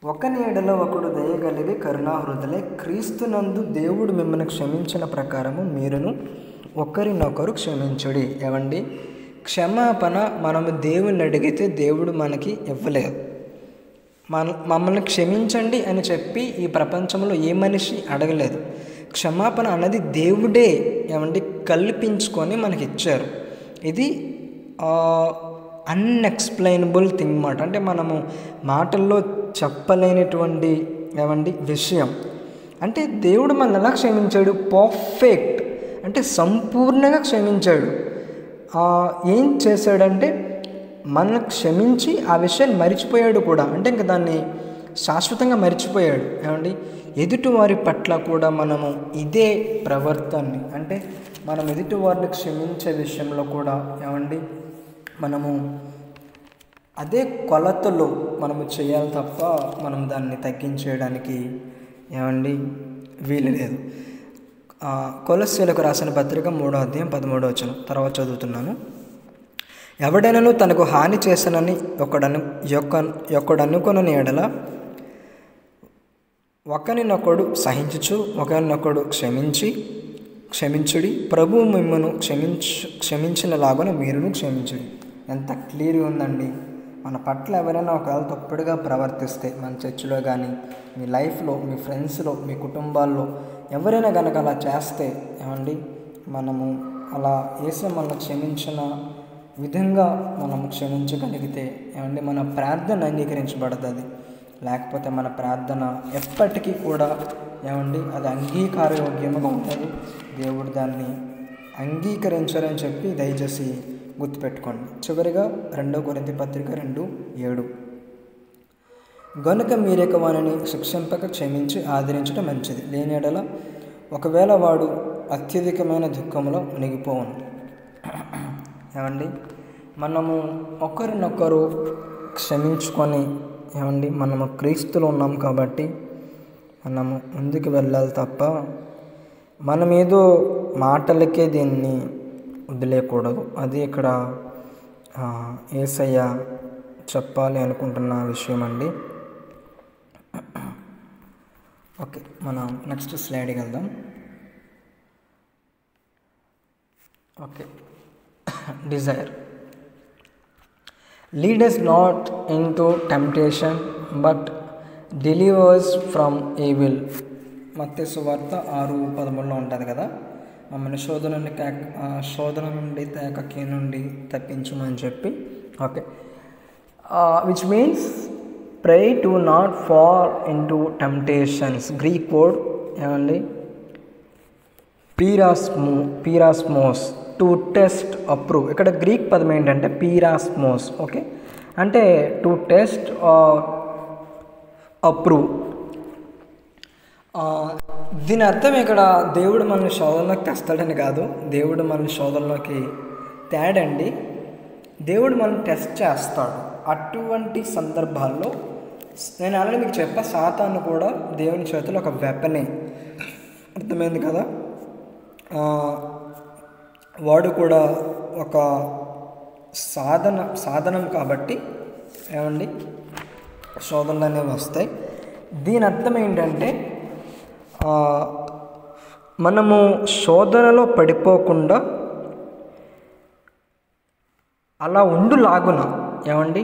ఒకని ఎడల ఒకడు దయగలిగి కరుణాహృదలే, క్రీస్తునందు దేవుడు మిమ్మల్ని క్షమించిన ప్రకారము మీరును ఒకరినొకరు క్షమించుడి. ఏమండి, క్షమాపణ మనము దేవుని అడిగితే దేవుడు మనకి ఇవ్వలేదు. మమ్మల్ని క్షమించండి అని చెప్పి ఈ ప్రపంచంలో ఏ మనిషి అడగలేదు. క్షమాపణ అన్నది దేవుడే ఏమండి కల్పించుకొని మనకి ఇచ్చారు. ఇది అన్ఎక్స్ప్లెయినబుల్ థింగ్ మాట. అంటే మనము మాటల్లో చెప్పలేనటువంటి ఏమండి విషయం. అంటే దేవుడు మనల్ని ఎలా క్షమించాడు? పర్ఫెక్ట్ అంటే సంపూర్ణంగా క్షమించాడు. ఏం చేశాడంటే మనల్ని క్షమించి ఆ విషయాన్ని మరిచిపోయాడు కూడా. అంటే ఇంక దాన్ని శాశ్వతంగా మరిచిపోయాడు. ఏమండి, ఎదుటివారి పట్ల కూడా మనము ఇదే ప్రవర్తనని, అంటే మనం ఎదుటివారిని క్షమించే విషయంలో కూడా ఏమండి మనము అదే కొలతలో మనము చేయాలి తప్ప మనం దాన్ని తగ్గించేయడానికి ఏమండి వీలు లేదు. కొలస్సీలకు రాసిన పత్రిక 3వ అధ్యాయం 13వ వచనం తర్వాత చదువుతున్నాను. ఎవడైనను తనకు హాని చేసనని ఒకడనుకొనని ఎడల ఒకరినొకడు సహించుచు ఒకరినొకడు క్షమించుడి, ప్రభువు మిమ్మును క్షమించినలాగున మీరును క్షమించుడి. ఎంత క్లియర్గా ఉందండి. మన పట్ల ఎవరైనా ఒకవేళ తప్పుడుగా ప్రవర్తిస్తే మన చర్చిలో కానీ మీ లైఫ్లో మీ ఫ్రెండ్స్లో మీ కుటుంబాల్లో ఎవరైనా కనుక అలా చేస్తే ఏమండి మనము అలా యేసు మనల్ని క్షమించిన విధంగా మనము క్షమించగలిగితే ఏమండి మన ప్రార్థన అంగీకరించబడుతుంది. లేకపోతే మన ప్రార్థన ఎప్పటికీ కూడా ఏమండి అది అంగీకారయోగ్యంగా ఉంటుంది. దేవుడు దాన్ని అంగీకరించారని చెప్పి దయచేసి గుర్తుపెట్టుకోండి. చివరిగా 2 కొరింథీ పత్రిక 2:7 గనుక మీరేక వానిని శిక్షింపక క్షమించి ఆదరించడం మంచిది. లేని ఎడల ఒకవేళ వాడు అత్యధికమైన దుఃఖంలో మునిగిపోవును. ఏమండి మనము ఒకరినొకరు క్షమించుకొని ఏమండి మనము క్రీస్తులో ఉన్నాం కాబట్టి మనము ముందుకు వెళ్ళాలి తప్ప మనం ఏదో మాటలకే దీన్ని వదిలేయకూడదు. అది ఇక్కడ యేసయ్య చెప్పాలి అనుకుంటున్న విషయం అండి. ఓకే, మనం నెక్స్ట్ స్లైడ్కి వెళ్దాం. Okay, desire lead us not into temptation but delivers from evil. మత్తయి సువార్త 6:13 ఉంటుంది కదా, మమ్మల్ని శోధన నుండి తేకకి నుండి తప్పించమని చెప్పి. Okay, which means pray to not fall into temptations. Greek word ఏమండి, పీరాస్మోస్, టు టెస్ట్ అప్రూవ్. ఇక్కడ గ్రీక్ పదం ఏంటంటే పీరాస్మోస్. ఓకే, అంటే టు టెస్ట్ అప్రూవ్. దీని అర్థం ఇక్కడ దేవుడు మనల్ని శోధనలోకి తెస్తాడని కాదు, దేవుడు మనల్ని శోధనలోకి తేడండి, దేవుడు మనల్ని టెస్ట్ చేస్తాడు. అటువంటి సందర్భాల్లో నేను ఆల్రెడీ మీకు చెప్పా, సాతాను కూడా దేవుని చేతిలో ఒక వెపనే. అర్థమైంది కదా, వాడు కూడా ఒక సాధనం కాబట్టి ఏమండి శోధనలు అనేవి వస్తాయి. దీని అర్థం ఏంటంటే మనము శోధనలో పడిపోకుండా అలా ఉండులాగున ఏమండి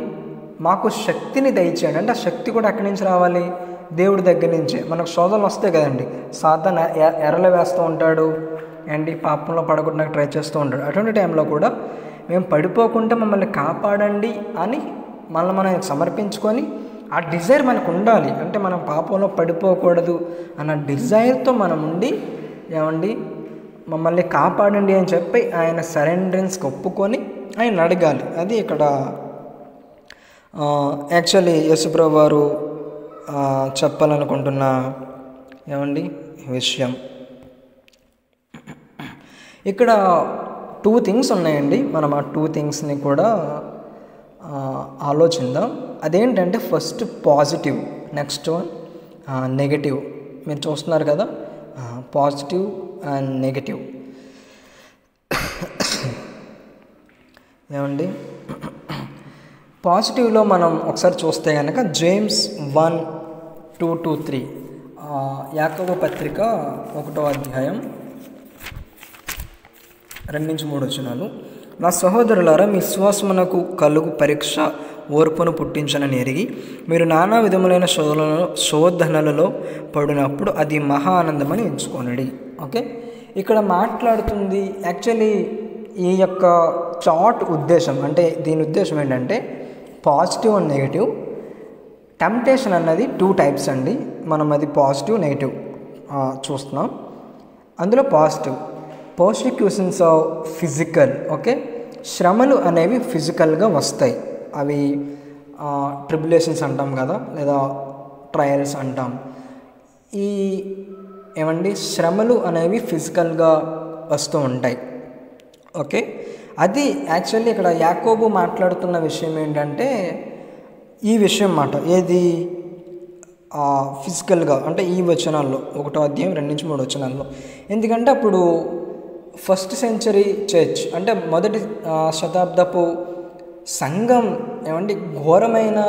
మాకు శక్తిని దయచేయండి. అంటే ఆ శక్తి కూడా ఎక్కడి నుంచి రావాలి? దేవుడి దగ్గర నుంచే. మనకు శోధనలు వస్తాయి కదండి, సాతాను ఎర్రలు వేస్తూ ఉంటాడు అండి, పాపంలో పడకుండా ట్రై చేస్తూ ఉంటాడు. అటువంటి టైంలో కూడా మేము పడిపోకుండా మమ్మల్ని కాపాడండి అని మనం సమర్పించుకొని ఆ డిజైర్ మనకు ఉండాలి. అంటే మనం పాపంలో పడిపోకూడదు అన్న డిజైర్తో మనం ఉండి ఏమండి మమ్మల్ని కాపాడండి అని చెప్పి ఆయన సరెండరెన్స్కి ఒప్పుకొని ఆయన అడగాలి. అది ఇక్కడ యాక్చువల్లీ యేసుప్రభు వారు చెప్పాలనుకుంటున్న ఏమండి విషయం. ఇక్కడ 2 థింగ్స్ ఉన్నాయండి, మనం ఆ 2 థింగ్స్ని కూడా ఆలోచిద్దాం. అదేంటంటే first positive, next one negative. మీరు చూస్తున్నారు కదా, పాజిటివ్ అండ్ నెగటివ్. ఏమండి పాజిటివ్లో మనం ఒకసారి చూస్తే కనుక జేమ్స్ 1:2-3, యాకోబు పత్రిక 1వ అధ్యాయం 2-3 వచనాలు. నా సహోదరులారా, మీ విశ్వాసమునకు కలుగు పరీక్ష ఓర్పును పుట్టించనని ఎరిగి మీరు నానా విధములైన శోధనలలో పడినప్పుడు అది మహా ఆనందమని ఎంచుకోనడి. ఓకే, ఇక్కడ మాట్లాడుతుంది యాక్చువల్లీ ఈ యొక్క చార్ట్ ఉద్దేశం, అంటే దీని ఉద్దేశం ఏంటంటే పాజిటివ్ అండ్ నెగిటివ్. టెంప్టేషన్ అన్నది 2 టైప్స్ అండి, మనం అది పాజిటివ్ నెగిటివ్ చూస్తున్నాం. అందులో positive persecutions of physical. Okay, శ్రమలు అనేవి ఫిజికల్గా వస్తాయి, అవి ట్రిబులేషన్స్ అంటాం కదా, లేదా ట్రయల్స్ అంటాం. ఈ ఏమండి శ్రమలు అనేవి ఫిజికల్గా వస్తూ ఉంటాయి. ఓకే, అది యాక్చువల్లీ ఇక్కడ యాకోబు మాట్లాడుతున్న విషయం ఏంటంటే ఈ విషయం మాట, ఏది ఫిజికల్గా, అంటే ఈ వచనాల్లో 1వ అధ్యాయం 2-3 వచనాల్లో. ఎందుకంటే అప్పుడు ఫస్ట్ సెంచరీ చర్చ్, అంటే మొదటి శతాబ్దపు సంఘం ఏమండి ఘోరమైన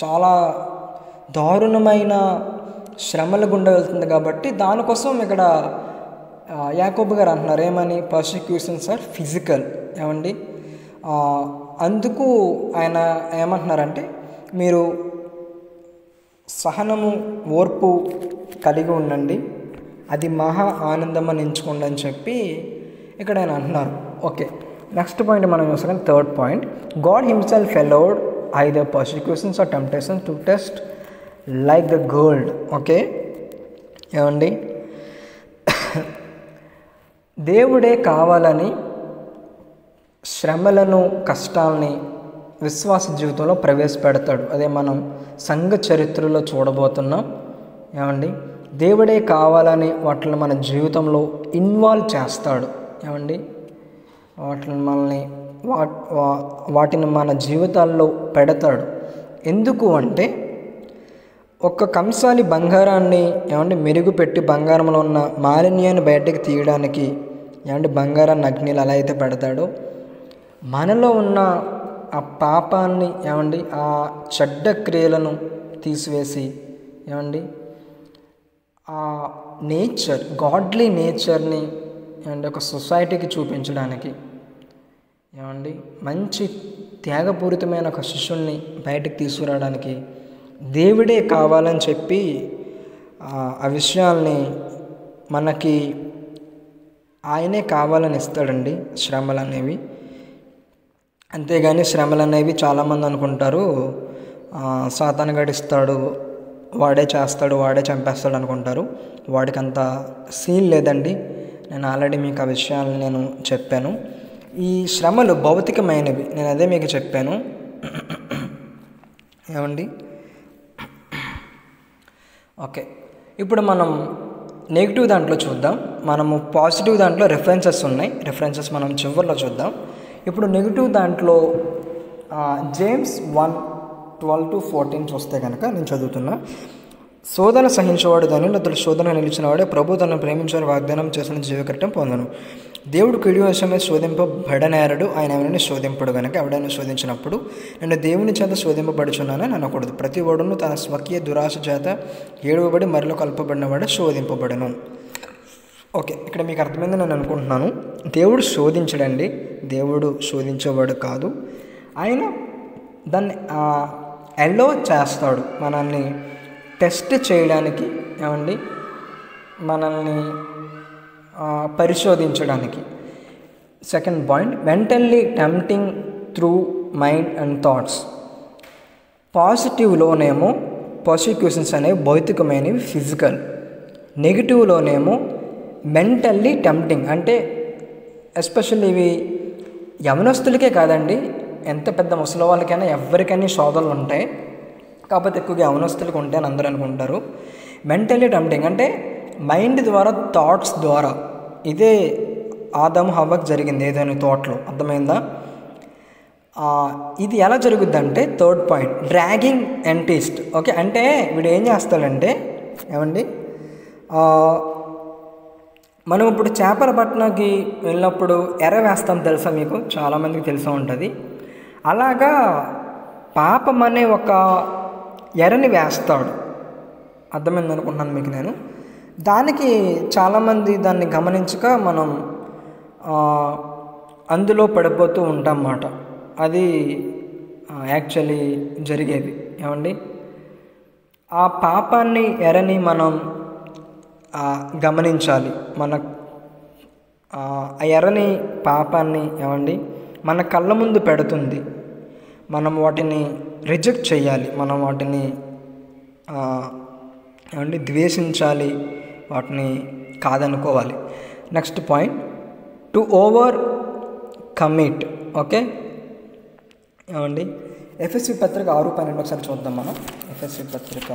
చాలా దారుణమైన శ్రమల గుండా వెళ్తుంది కాబట్టి దానికోసం ఇక్కడ యాకోబు గారు అంటున్నారు ఏమని, పర్సిక్యూషన్స్ ఆర్ ఫిజికల్. ఏమండి అందుకు ఆయన ఏమంటున్నారంటే మీరు సహనము ఓర్పు కలిగి ఉండండి, అది మహా ఆనందం అని ఎంచుకోండి అని చెప్పి ఇక్కడ ఆయన అంటున్నారు. ఓకే, నెక్స్ట్ పాయింట్ మనం చూసాం, third point, God himself allowed either persecutions or temptations to test like the gold. Okay, ఏమండి దేవుడే కావాలని శ్రమలను కష్టాలని విశ్వాస జీవితంలో ప్రవేశపెడతాడు. అదే మనం సంఘ చరిత్రలో చూడబోతున్నాం. ఏమండి దేవుడే కావాలని వాటిని మన జీవితంలో ఇన్వాల్వ్ చేస్తాడు. ఏమండి వాటిని మన జీవితాల్లో పెడతాడు. ఎందుకు అంటే ఒక్క కంసాలి బంగారాన్ని మెరుగుపెట్టి బంగారంలో ఉన్న మాలిన్యాన్ని బయటకు తీయడానికి బంగారాన్ని అగ్నిలో ఎలా అయితే పెడతాడో, మనలో ఉన్న ఆ పాపాన్ని ఆ చెడ్డ క్రియలను తీసివేసి ఆ నేచర్, గాడ్లీ నేచర్ని ఒక సొసైటీకి చూపించడానికి మంచి త్యాగపూరితమైన ఒక శిష్యుణ్ణి బయటకు తీసుకురావడానికి దేవుడే కావాలని చెప్పి ఆ విషయాల్ని మనకి ఆయనే కావాలని ఇస్తాడండి శ్రమలు అనేవి. అంతేగాని శ్రమలు అనేవి చాలామంది అనుకుంటారు సాతాను గడిస్తాడు, వాడే చేస్తాడు, వాడే చంపేస్తాడు అనుకుంటారు. వాడికి అంత సీన్ లేదండి. నేను ఆల్రెడీ మీకు ఆ విషయాలను నేను చెప్పాను. ఈ శ్రమలు భౌతికమైనవి, నేను అదే మీకు చెప్పాను. ఓకే, ఇప్పుడు మనం నెగిటివ్ దాంట్లో చూద్దాం. మనము పాజిటివ్ దాంట్లో రెఫరెన్సెస్ ఉన్నాయి, రెఫరెన్సెస్ మనం చివరిలో చూద్దాం. ఇప్పుడు నెగిటివ్ దాంట్లో జేమ్స్ 1:12-14 చూస్తే కనుక నేను చదువుతున్నా. శోధన సహించేవాడు ధన్యుడు, అతడు శోధన నిలిచినవాడే. ప్రభు తనను ప్రేమించిన వాగ్దానం చేసిన జీవకట్టం పొందను. దేవుడు కీడు వశమే శోధింపబడనేరడు, ఆయన ఎవరిని శోధింపడు గనక. ఎవడైనా శోధించినప్పుడు నేను దేవుని చేత శోధింపబడుచున్నానని అనకూడదు. ప్రతి వాడును తన స్వకీయ దురాశ చేత ఏడవబడి మరిలో కల్పబడినవాడే శోధింపబడను. ఓకే, ఇక్కడ మీకు అర్థమైంది నేను అనుకుంటున్నాను. దేవుడు శోధించడండి, దేవుడు శోధించేవాడు కాదు. ఆయన దాన్ని అలో చేస్తాడు, మనల్ని టెస్ట్ చేయడానికి, మనల్ని పరిశోధించడానికి. Second point, mentally tempting through mind and thoughts. పాజిటివ్లోనేమో పర్సిక్యూషన్స్ అనేవి భౌతికమైనవి, ఫిజికల్. నెగిటివ్లోనేమో మెంటల్లీ టెంప్టింగ్, అంటే ఎస్పెషల్లీ ఇవి యవనస్తులకే కాదండి, ఎంత పెద్ద ముసలి వాళ్ళకైనా ఎవరికైనా శోధనలు ఉంటాయి. కాకపోతే ఎక్కువగా యవనస్తులకు ఉంటాయని అందరూ అనుకుంటారు. మెంటల్లీ టెంప్టింగ్ అంటే మైండ్ ద్వారా, థాట్స్ ద్వారా. ఇదే ఆదాము హవ్వకు జరిగింది ఏదైనా థాట్లో, అర్థమైందా? ఇది ఎలా జరుగుద్దంటే third point, dragging and taste. Okay, అంటే వీడు ఏం చేస్తాడంటే మనం ఇప్పుడు చేపల పట్టణకి వెళ్ళినప్పుడు ఎర వేస్తాం, తెలుసా మీకు? చాలామందికి తెలిసే ఉంటుంది. అలాగా పాపం అనే ఒక ఎరని వేస్తాడు, అర్థమైంది అనుకుంటున్నాను మీకు నేను. దానికి చాలామంది దాన్ని గమనించక మనం అందులో పడిపోతూ ఉంటాం అన్నమాట. అది యాక్చువల్లీ జరిగేది. ఆ పాపాన్ని, ఎరని మనం గమనించాలి. ఆ ఎర్రని పాపాన్ని మన కళ్ళ ముందు పెడుతుంది, మనం వాటిని రిజెక్ట్ చేయాలి, మనం వాటిని ద్వేషించాలి, వాటిని కాదనుకోవాలి. Next point, to over commit. Okay, FSC పత్రిక 6:12 ఒకసారి చూద్దాం మనం. ఎఫ్ఎస్సి పత్రిక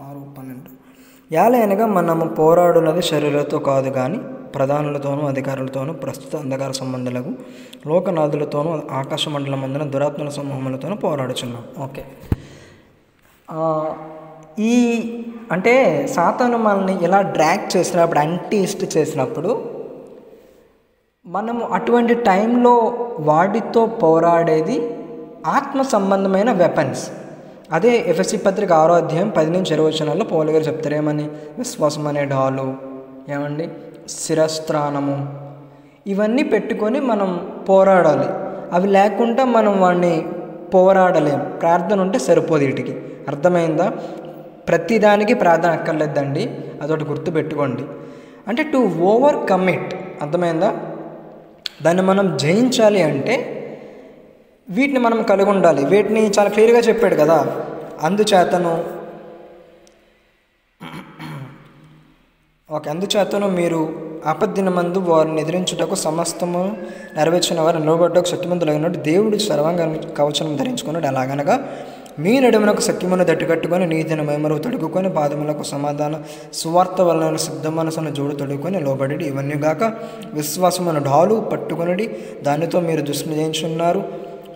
6:12. యాలైనగా మనము పోరాడున్నది శరీరంతో కాదు కానీ ప్రధానులతోనూ అధికారులతోనూ ప్రస్తుత అంధకార సంబంధులకు లోకనాథులతోనూ ఆకాశ మండలం అందున దురాత్మల సమూహములతోనూ పోరాడుచున్నాం. ఓకే, ఈ అంటే సాతాను మనల్ని ఇలా డ్రాగ్ చేసినప్పుడు, అంటీస్ట్ చేసినప్పుడు, మనము అటువంటి టైంలో వాటితో పోరాడేది ఆత్మ సంబంధమైన వెపన్స్. అదే ఎఫ్ఎస్సి పత్రిక 6:10-20 పౌలు గారు చెప్తారు ఏమని, విశ్వాసం అనే డాలు, శిరస్త్రాణము, ఇవన్నీ పెట్టుకొని మనం పోరాడాలి. అవి లేకుండా మనం వాడిని పోరాడలేం. ప్రార్థన ఉంటే సరిపోదు వీటికి, అర్థమైందా? ప్రతిదానికి ప్రార్థన అక్కర్లేదండి, అదొకటి గుర్తుపెట్టుకోండి. అంటే టు ఓవర్ కమిట్, అర్థమైందా? దాన్ని మనం జయించాలి అంటే వీటిని మనం కలిగి ఉండాలి. వీటిని చాలా క్లియర్గా చెప్పాడు కదా. అందుచేతను మీరు ఆపద్దినమందు వారిని ఎదిరించుటకు సమస్తము నెరవేర్చిన వారు నిలబడ్డకు శక్తిమంతులైనట్టు దేవుడు సర్వాంగ కవచనం ధరించుకున్నాడు. అలాగనగా మీ నడుమునకు సత్యమును దట్టుకట్టుకొని నీతిని మైమరువు తొడుగుకొని పాదములకు సమాధాన సువార్త వలన సిద్ధ మనసును జోడు తొడుగుకొని లోబడి ఇవన్నీ గాక విశ్వాసమును ఢాలు పట్టుకొనిడి దానితో మీరు దుష్టుని జయించున్నారు.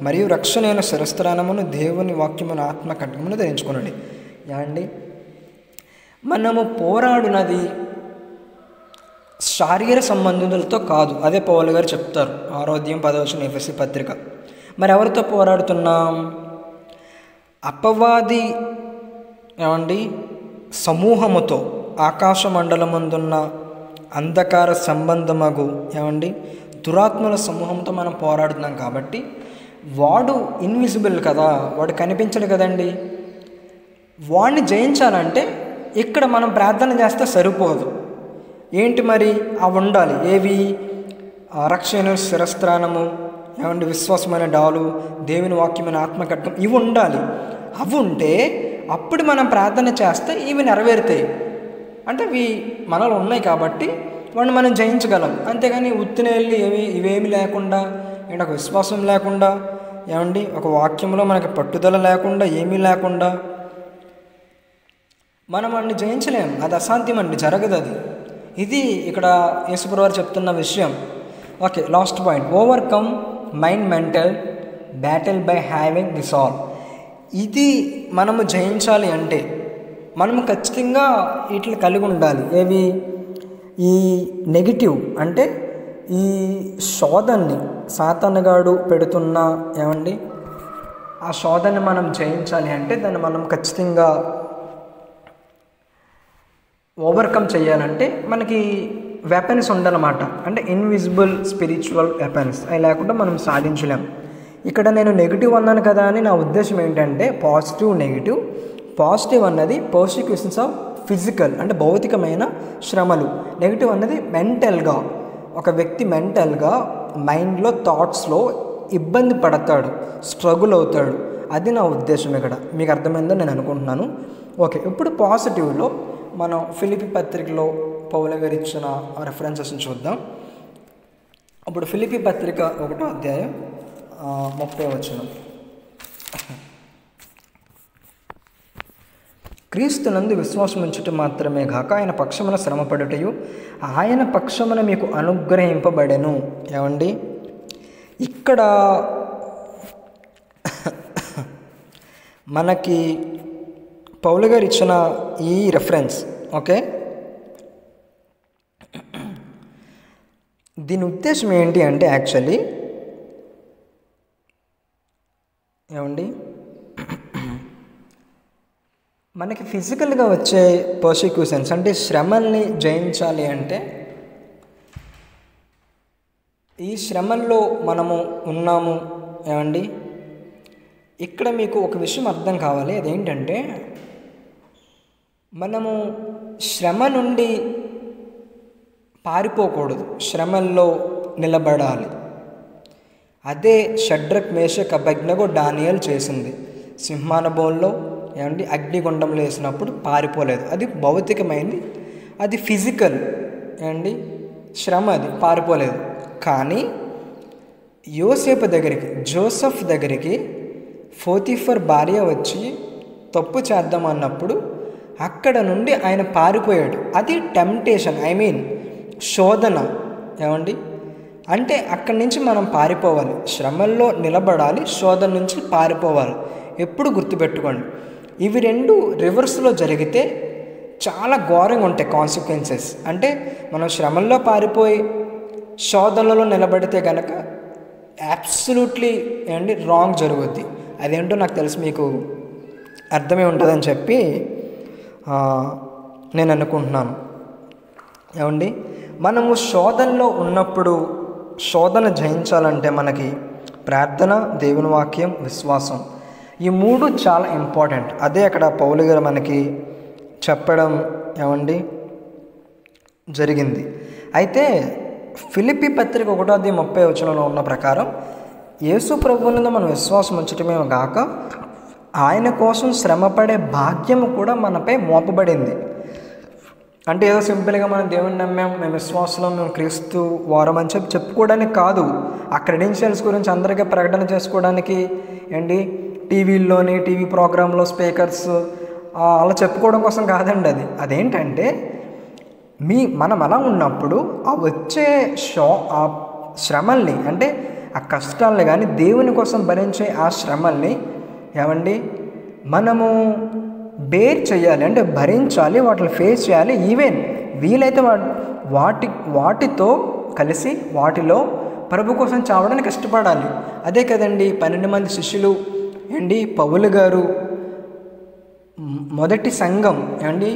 మరియు రక్షణైన శిరస్త్రాణమును దేవుని వాక్యమును ఆత్మ ఖడ్గమును ధరించుకునండి. ఏమండి, మనము పోరాడునది శారీర సంబంధితులతో కాదు. అదే పౌలు గారు చెప్తారు 6వ అధ్యాయం 10వ వచనం ఎఫెసీ పత్రిక. మరి ఎవరితో పోరాడుతున్నాం? అపవాది ఏమండి సమూహముతో, ఆకాశ మండలమందున్న అంధకార సంబంధమగు ఏమండి దురాత్మల సమూహంతో మనం పోరాడుతున్నాం. కాబట్టి వాడు ఇన్విజిబుల్ కదా, వాడు కనిపించడు కదండి. వాడిని జయించాలంటే ఇక్కడ మనం ప్రార్థన చేస్తే సరిపోదు. ఏంటి మరి అవి ఉండాలి. ఏవి? రక్షణ శిరస్త్రాణము, ఏమంటే విశ్వాసమైన డాలు, దేవుని వాక్యమైన ఆత్మకట్టం, ఇవి ఉండాలి. అవి ఉంటే అప్పుడు మనం ప్రార్థన చేస్తే ఇవి నెరవేరుతాయి. అంటే ఇవి మనలో ఉన్నాయి కాబట్టి వాడిని మనం జయించగలం. అంతేగాని ఉత్తిన వెళ్ళి ఇవేమి లేకుండా, ఒక విశ్వాసం లేకుండా, ఏమండి ఒక వాక్యంలో మనకి పట్టుదల లేకుండా, ఏమీ లేకుండా మనం వాడిని జయించలేం. అది అసాధ్యం అండి, జరగదు అది. ఇది ఇక్కడ యేసుప్రభువు వారు చెప్తున్న విషయం. Okay, last point, overcome mind mental battle by having this all. ఇది మనము జయించాలి అంటే మనము ఖచ్చితంగా వీటిని కలిగి ఉండాలి. ఏవి? ఈ నెగిటివ్ అంటే ఈ శోధనని సాతానుగాడు పెడుతున్న ఏమండి ఆ శోధనని మనం జయించాలి అంటే దాన్ని మనం ఖచ్చితంగా ఓవర్కమ్ చేయాలంటే మనకి వెపన్స్ ఉండాలన్నమాట. అంటే ఇన్విజిబుల్ స్పిరిచువల్ వెపన్స్, అవి లేకుండా మనం సాధించలేం. ఇక్కడ నేను నెగిటివ్ అన్నాను కదా అని నా ఉద్దేశం ఏంటంటే పాజిటివ్, నెగిటివ్. పాజిటివ్ అన్నది పర్సిక్యూషన్స్ ఆఫ్ ఫిజికల్ అంటే భౌతికమైన శ్రమలు. నెగిటివ్ అన్నది మెంటల్గా, ఒక వ్యక్తి మెంటల్గా మైండ్లో థాట్స్లో ఇబ్బంది పడతాడు, స్ట్రగుల్ అవుతాడు. అది నా ఉద్దేశం ఇక్కడ. మీకు అర్థమైందో నేను అనుకుంటున్నాను. ఓకే, ఇప్పుడు పాజిటివ్లో మనం ఫిలిప్పీ పత్రికలో పౌలు గారు ఇచ్చిన రెఫరెన్సెస్ని చూద్దాం. అప్పుడు ఫిలిప్పీ పత్రిక 1వ అధ్యాయం 30వ వచనం. క్రీస్తునందు విశ్వాసం ఉంచుట మాత్రమే గాక ఆయన పక్షమున శ్రమపడుటయు ఆయన పక్షమున మీకు అనుగ్రహింపబడెను. ఏమండి, ఇక్కడ మనకి పౌలు గారు ఇచ్చిన ఈ రెఫరెన్స్, ఓకే, దీని ఉద్దేశం ఏంటి అంటే యాక్చువల్లీ ఏమండి మనకి ఫిజికల్గా వచ్చే పర్సిక్యూషన్స్ అంటే శ్రమల్ని జయించాలి అంటే ఈ శ్రమల్లో మనము ఉన్నాము. ఏమండి ఇక్కడ మీకు ఒక విషయం అర్థం కావాలి. అదేంటంటే మనము శ్రమ నుండి పారిపోకూడదు, శ్రమల్లో నిలబడాలి. అదే షడ్రక్ మేషక్ అబేద్నెగో దానియేలు చేసింది. సింహానబోన్లో ఏమండి అగ్నిగుండంలో వేసినప్పుడు పారిపోలేదు. అది భౌతికమైంది, అది ఫిజికల్ ఏమండి శ్రమ, అది పారిపోలేదు. కానీ జోసెఫ్ దగ్గరికి పోతీఫర్ భార్య వచ్చి తప్పు చేద్దామన్నప్పుడు అక్కడ నుండి ఆయన పారిపోయాడు. అది టెంప్టేషన్, శోధన. ఏమండి అంటే అక్కడి నుంచి మనం పారిపోవాలి, శ్రమల్లో నిలబడాలి, శోధన నుంచి పారిపోవాలి. ఎప్పుడు గుర్తుపెట్టుకోండి, ఇవి రెండు రివర్స్లో జరిగితే చాలా ఘోరంగా ఉంటాయి కాన్సిక్వెన్సెస్. అంటే మనం శ్రమల్లో పారిపోయి శోధనలో నిలబడితే కనుక అబ్సల్యూట్లీ ఏమండి రాంగ్ జరుగుద్ది. అదేంటో నాకు తెలిసి మీకు అర్థమే ఉంటుందని చెప్పి నేను అనుకుంటున్నాను. ఏమండి మనము శోధనలో ఉన్నప్పుడు శోధన జయించాలంటే మనకి ప్రార్థన, దేవుని వాక్యం, విశ్వాసం, ఈ మూడు చాలా ఇంపార్టెంట్. అదే అక్కడ పౌలు గారు మనకి చెప్పడం ఏమండి జరిగింది. అయితే ఫిలిప్పీ పత్రిక 1వ అధ్యాయం 30వ వచనంలో ఉన్న ప్రకారం యేసు ప్రభువునందు మనం విశ్వాసం ఉంచటమే గాక ఆయన కోసం శ్రమపడే భాగ్యము కూడా మనపై మోపబడింది. అంటే ఏదో సింపుల్గా మనం దేవుని నమ్మాం, మేము విశ్వాసం, మేము క్రీస్తు వారం అని చెప్పుకోవడానికి కాదు. ఆ క్రెడెన్షియల్స్ గురించి అందరికీ ప్రకటన చేసుకోవడానికి ఏంటి టీవీల్లోని టీవీ ప్రోగ్రాంలో స్పీకర్స్ అలా చెప్పుకోవడం కోసం కాదండి. అదేంటంటే మనం అలా ఉన్నప్పుడు ఆ వచ్చే ఆ శ్రమల్ని అంటే ఆ కష్టాలని కానీ దేవుని కోసం భరించే ఆ శ్రమల్ని ఏమండి మనము బేర్ చేయాలి, అంటే భరించాలి, వాటిని ఫేస్ చేయాలి. ఈవెన్ వీలైతే వాటితో కలిసి వాటిలో ప్రభు కోసం చావడానికి ఇష్టపడాలి. అదే కదండి 12 మంది శిష్యులు అండి, పౌలు గారు మొదటి సంఘం అండి,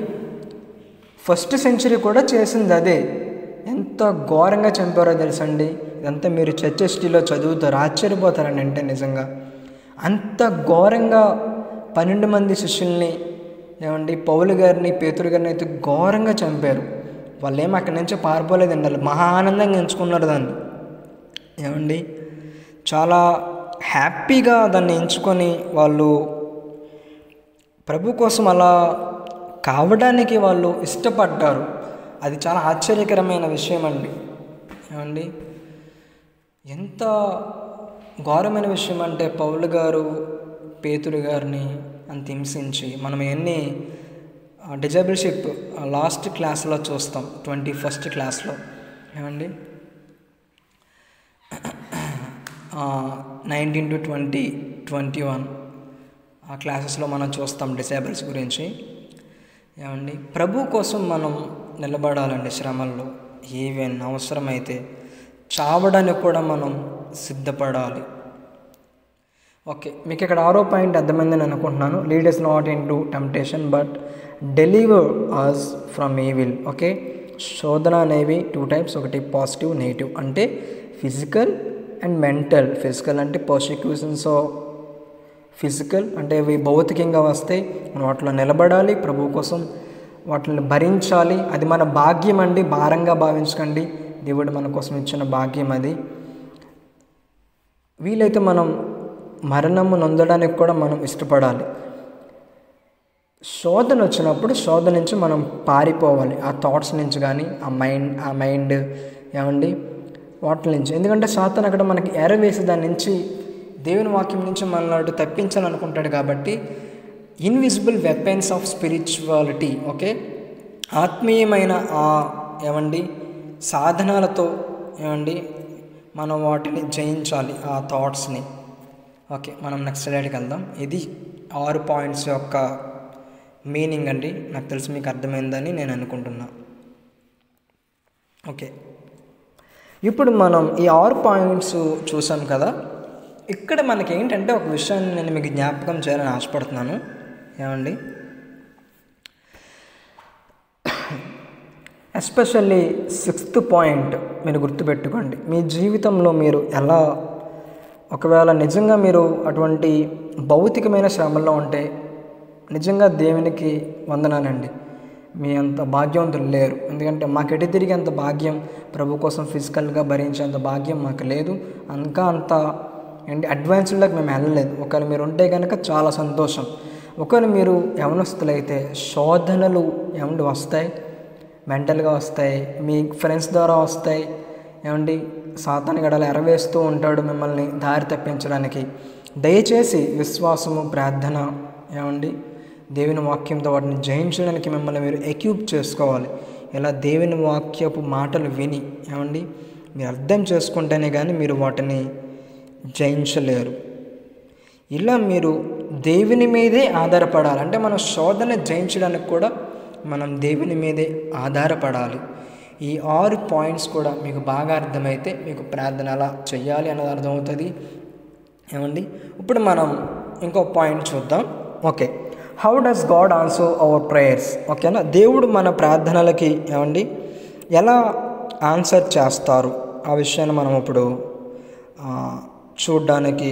ఫస్ట్ సెంచరీ కూడా చేసింది అదే. ఎంత ఘోరంగా చంపారో తెలుసండి. ఇదంతా మీరు చర్చ్ హిస్టరీలో చదువుతారు, ఆశ్చర్యపోతారండి. అంటే నిజంగా అంత ఘోరంగా 12 మంది శిష్యుల్ని ఏమండి, పౌలు గారిని, పేతురు గారిని అయితే ఘోరంగా చంపారు. వాళ్ళు ఏమి అక్కడి నుంచి పారిపోలేదండి, వాళ్ళు మహా ఆనందంగా ఎంచుకున్నారు దాన్ని. ఏమండి, చాలా హ్యాపీగా దాన్ని ఎంచుకొని వాళ్ళు ప్రభు కోసం అలా కావడానికి వాళ్ళు ఇష్టపడ్డారు. అది చాలా ఆశ్చర్యకరమైన విషయం అండి. ఏమండి, ఎంత ఘోరమైన విషయం అంటే పౌలు గారు పేతురు గారిని అంత హింసించి, మనం ఎన్ని డిజబుల్షిప్ లాస్ట్ క్లాస్లో చూస్తాం, 21st క్లాస్లో. ఏమండి 19 to 20, 21 ఆ క్లాసెస్లో మనం చూస్తాం డిసేబుల్స్ గురించి. ఏమండి, ప్రభు కోసం మనం నిలబడాలండి శ్రమల్లో. ఈవెన్ అవసరమైతే చావడానికి కూడా మనం సిద్ధపడాలి. ఓకే, మీకు ఇక్కడ 6వ పాయింట్ అర్థమైందని అనుకుంటున్నాను. Lead us not into temptation but deliver us from evil. Okay, శోధన అనేవి 2 types, ఒకటి పాజిటివ్, నెగిటివ్. అంటే ఫిజికల్ అండ్ మెంటల్. ఫిజికల్ అంటే పర్సిక్యూషన్స్, ఫిజికల్ అంటే ఇవి భౌతికంగా వస్తాయి, మనం వాటిలో నిలబడాలి, ప్రభు కోసం వాటిని భరించాలి. అది మన భాగ్యం అండి, భారంగా భావించకండి. దేవుడు మన కోసం ఇచ్చిన భాగ్యం అది. వీలైతే మనం మరణము నొందడానికి కూడా మనం ఇష్టపడాలి. శోధన వచ్చినప్పుడు శోధన నుంచి మనం పారిపోవాలి, ఆ థాట్స్ నుంచి కానీ, ఆ మైండ్ ఏమండి వాటి నుంచి. ఎందుకంటే సాతాను అక్కడ మనకి ఎరవేసి దాని నుంచి, దేవుని వాక్యం నుంచి మనల్ని తప్పించాలనుకుంటాడు. కాబట్టి invisible weapons of spirituality, okay, ఆత్మీయమైన ఏమండి సాధనాలతో ఏమండి మనం వాటిని జయించాలి, ఆ థాట్స్ని. ఓకే, మనం నెక్స్ట్ స్లైడ్కి వెళ్దాం. ఇది 6 పాయింట్స్ యొక్క మీనింగ్ అండి. నాకు తెలిసి మీకు అర్థమైందని నేను అనుకుంటున్నా. ఓకే, ఇప్పుడు మనం ఈ 6 పాయింట్స్ చూసాం కదా. ఇక్కడ మనకి ఏంటంటే ఒక విషయాన్ని నేను మీకు జ్ఞాపకం చేయాలని ఆశపడుతున్నాను. ఏమండి, ఎస్పెషల్లీ 6th పాయింట్ మీరు గుర్తుపెట్టుకోండి. మీ జీవితంలో మీరు ఎలా, ఒకవేళ నిజంగా మీరు అటువంటి భౌతికమైన శ్రమల్లో ఉంటే నిజంగా దేవునికి వందనాలండి. మీ అంత భాగ్యవంతులు లేరు. ఎందుకంటే మాకు ఎటు తిరిగి అంత భాగ్యం, ప్రభు కోసం ఫిజికల్గా భరించేంత భాగ్యం మాకు లేదు. ఇంకా అంత అడ్వాన్స్డ్లోకి మేము వెళ్ళలేదు. ఒకవేళ మీరు ఉంటే కనుక చాలా సంతోషం. ఒకవేళ మీరు యవనస్తులైతే శోధనలు ఏమండి వస్తాయి, మెంటల్గా వస్తాయి, మీ ఫ్రెండ్స్ ద్వారా వస్తాయి. ఏమండి, సాతాను గడలు ఎరవేస్తూ ఉంటాడు మిమ్మల్ని దారి తప్పించడానికి. దయచేసి విశ్వాసము, ప్రార్థన, ఏమండి దేవుని వాక్యంతో వాటిని జయించడానికి మిమ్మల్ని మీరు ఎక్యూప్ చేసుకోవాలి. ఇలా దేవుని వాక్యపు మాటలు విని ఏమండి మీరు అర్థం చేసుకుంటేనే కానీ మీరు వాటిని జయించలేరు. ఇలా మీరు దేవుని మీదే ఆధారపడాలి. అంటే మన శోధన జయించడానికి కూడా మనం దేవుని మీదే ఆధారపడాలి. ఈ 6 పాయింట్స్ కూడా మీకు బాగా అర్థమైతే మీకు ప్రార్థన ఎలా చేయాలి అన్నది అర్థమవుతుంది. ఏమండి, ఇప్పుడు మనం ఇంకో పాయింట్ చూద్దాం. Okay, how does God answer our prayers. ఓకేనా, దేవుడు మన ప్రార్థనలకి ఏమండి ఎలా ఆన్సర్ చేస్తారు ఆ విషయాన్ని మనం ఇప్పుడు చూడడానికి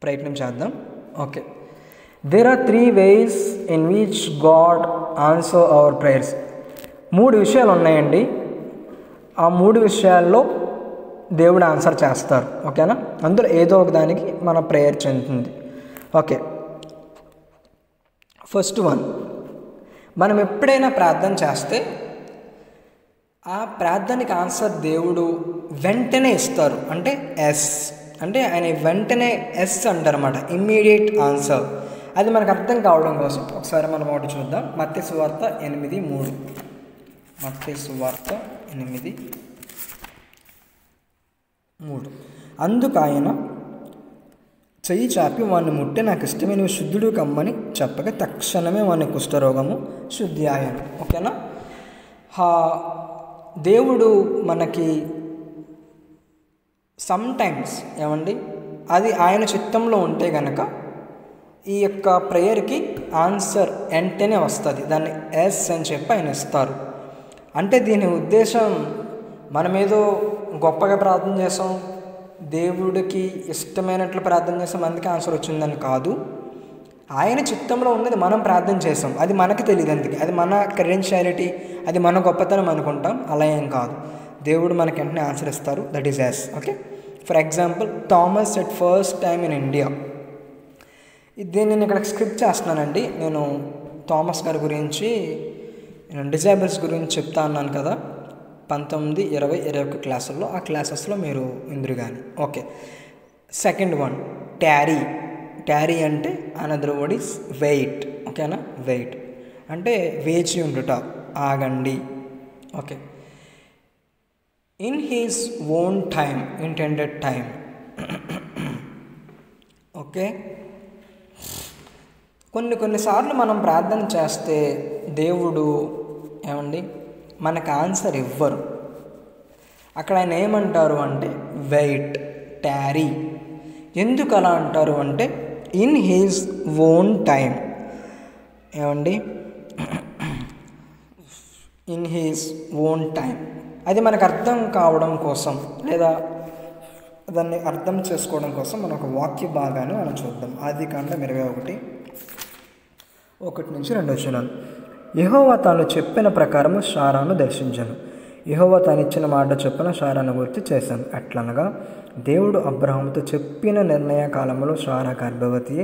ప్రయత్నం చేద్దాం. Okay, there are 3 ways in which God answer our prayers. 3 విషయాలు ఉన్నాయండి. ఆ 3 విషయాల్లో దేవుడు ఆన్సర్ చేస్తారు. ఓకేనా, అందులో ఏదో ఒక దానికి మన ప్రేయర్ చెందుతుంది. ఓకే, ఫస్ట్ వన్, మనం ఎప్పుడైనా ప్రార్థన చేస్తే ఆ ప్రార్థనకి ఆన్సర్ దేవుడు వెంటనే ఇస్తారు. అంటే ఎస్ అంటే ఆయన వెంటనే ఎస్ అంటారన్నమాట, ఇమ్మీడియట్ ఆన్సర్. అది మనకు అర్థం కావడం కోసం ఒకసారి మనం ఒకటి చూద్దాం. మత్తయి సువార్త 8:3. మత్తయి సువార్త 8:3. అందుకు ఆయన చెయ్యి చాపి వాడిని ముట్టి నాకు ఇష్టమే నువ్వు శుద్ధుడు కమ్మని చెప్పగా తక్షణమే వాని కుష్ఠరోగము శుద్ధి ఆయను. ఓకేనా. దేవుడు మనకి సమ్టైమ్స్ అది ఆయన చిత్తంలో ఉంటే కనుక ఈ యొక్క ప్రేయర్కి ఆన్సర్ వెంటనే వస్తుంది. దాన్ని ఎస్ అని చెప్పి ఆయన ఇస్తారు. అంటే దీని ఉద్దేశం మనమేదో గొప్పగా ప్రార్థన చేసాం, దేవుడికి ఇష్టమైనట్లు ప్రార్థన చేసాం, అందుకే ఆన్సర్ వచ్చిందని కాదు. ఆయన చిత్తంలో ఉన్నది మనం ప్రార్థన చేసాం, అది మనకు తెలియదు, అందుకే అది మన క్రెడెన్షియాలిటీ, అది మన గొప్పతనం అనుకుంటాం. అలా ఏం కాదు, దేవుడు మనకి వెంటనే ఆన్సర్ ఇస్తారు. That is yes. Okay. For example, Thomas at first time in India. దీన్ని నేను ఇక్కడ స్క్రిప్ట్ చేస్తున్నానండి. నేను థామస్ గారి గురించి, నేను డిజేబుల్స్ గురించి చెప్తా అన్నాను కదా 19, 20, 21 క్లాసుల్లో. ఆ క్లాసెస్లో మీరు ఇందురు కానీ. ఓకే. సెకండ్ వన్, ట్యారీ అంటే అనదర్ వర్డ్ ఈస్ వెయిట్. ఓకేనా. వెయిట్ అంటే వేచి ఉండుట, ఆగండి. Okay. In his own time, intended time. Okay. కొన్నిసార్లు మనం ప్రార్థన చేస్తే దేవుడు మనకు ఆన్సర్ ఇవ్వరు. అక్కడ ఆయన ఏమంటారు అంటే వెయిట్, ట్యారీ. ఎందుకు అలా అంటారు అంటే in his own time. In his own time అది మనకు అర్థం కావడం కోసం, లేదా దాన్ని అర్థం చేసుకోవడం కోసం మన ఒక వాక్య భాగాన్ని మనం చూద్దాం. ఆదికాండం 21:1-2. యెహోవా తాను చెప్పిన ప్రకారము శారాను దర్శించాను. యెహోవా తాను ఇచ్చిన మాట చొప్పున శారాను గుర్తు చేశాను. అట్లనగా దేవుడు అబ్రహాముతో చెప్పిన నిర్ణయ కాలంలో శారా గర్భవతి,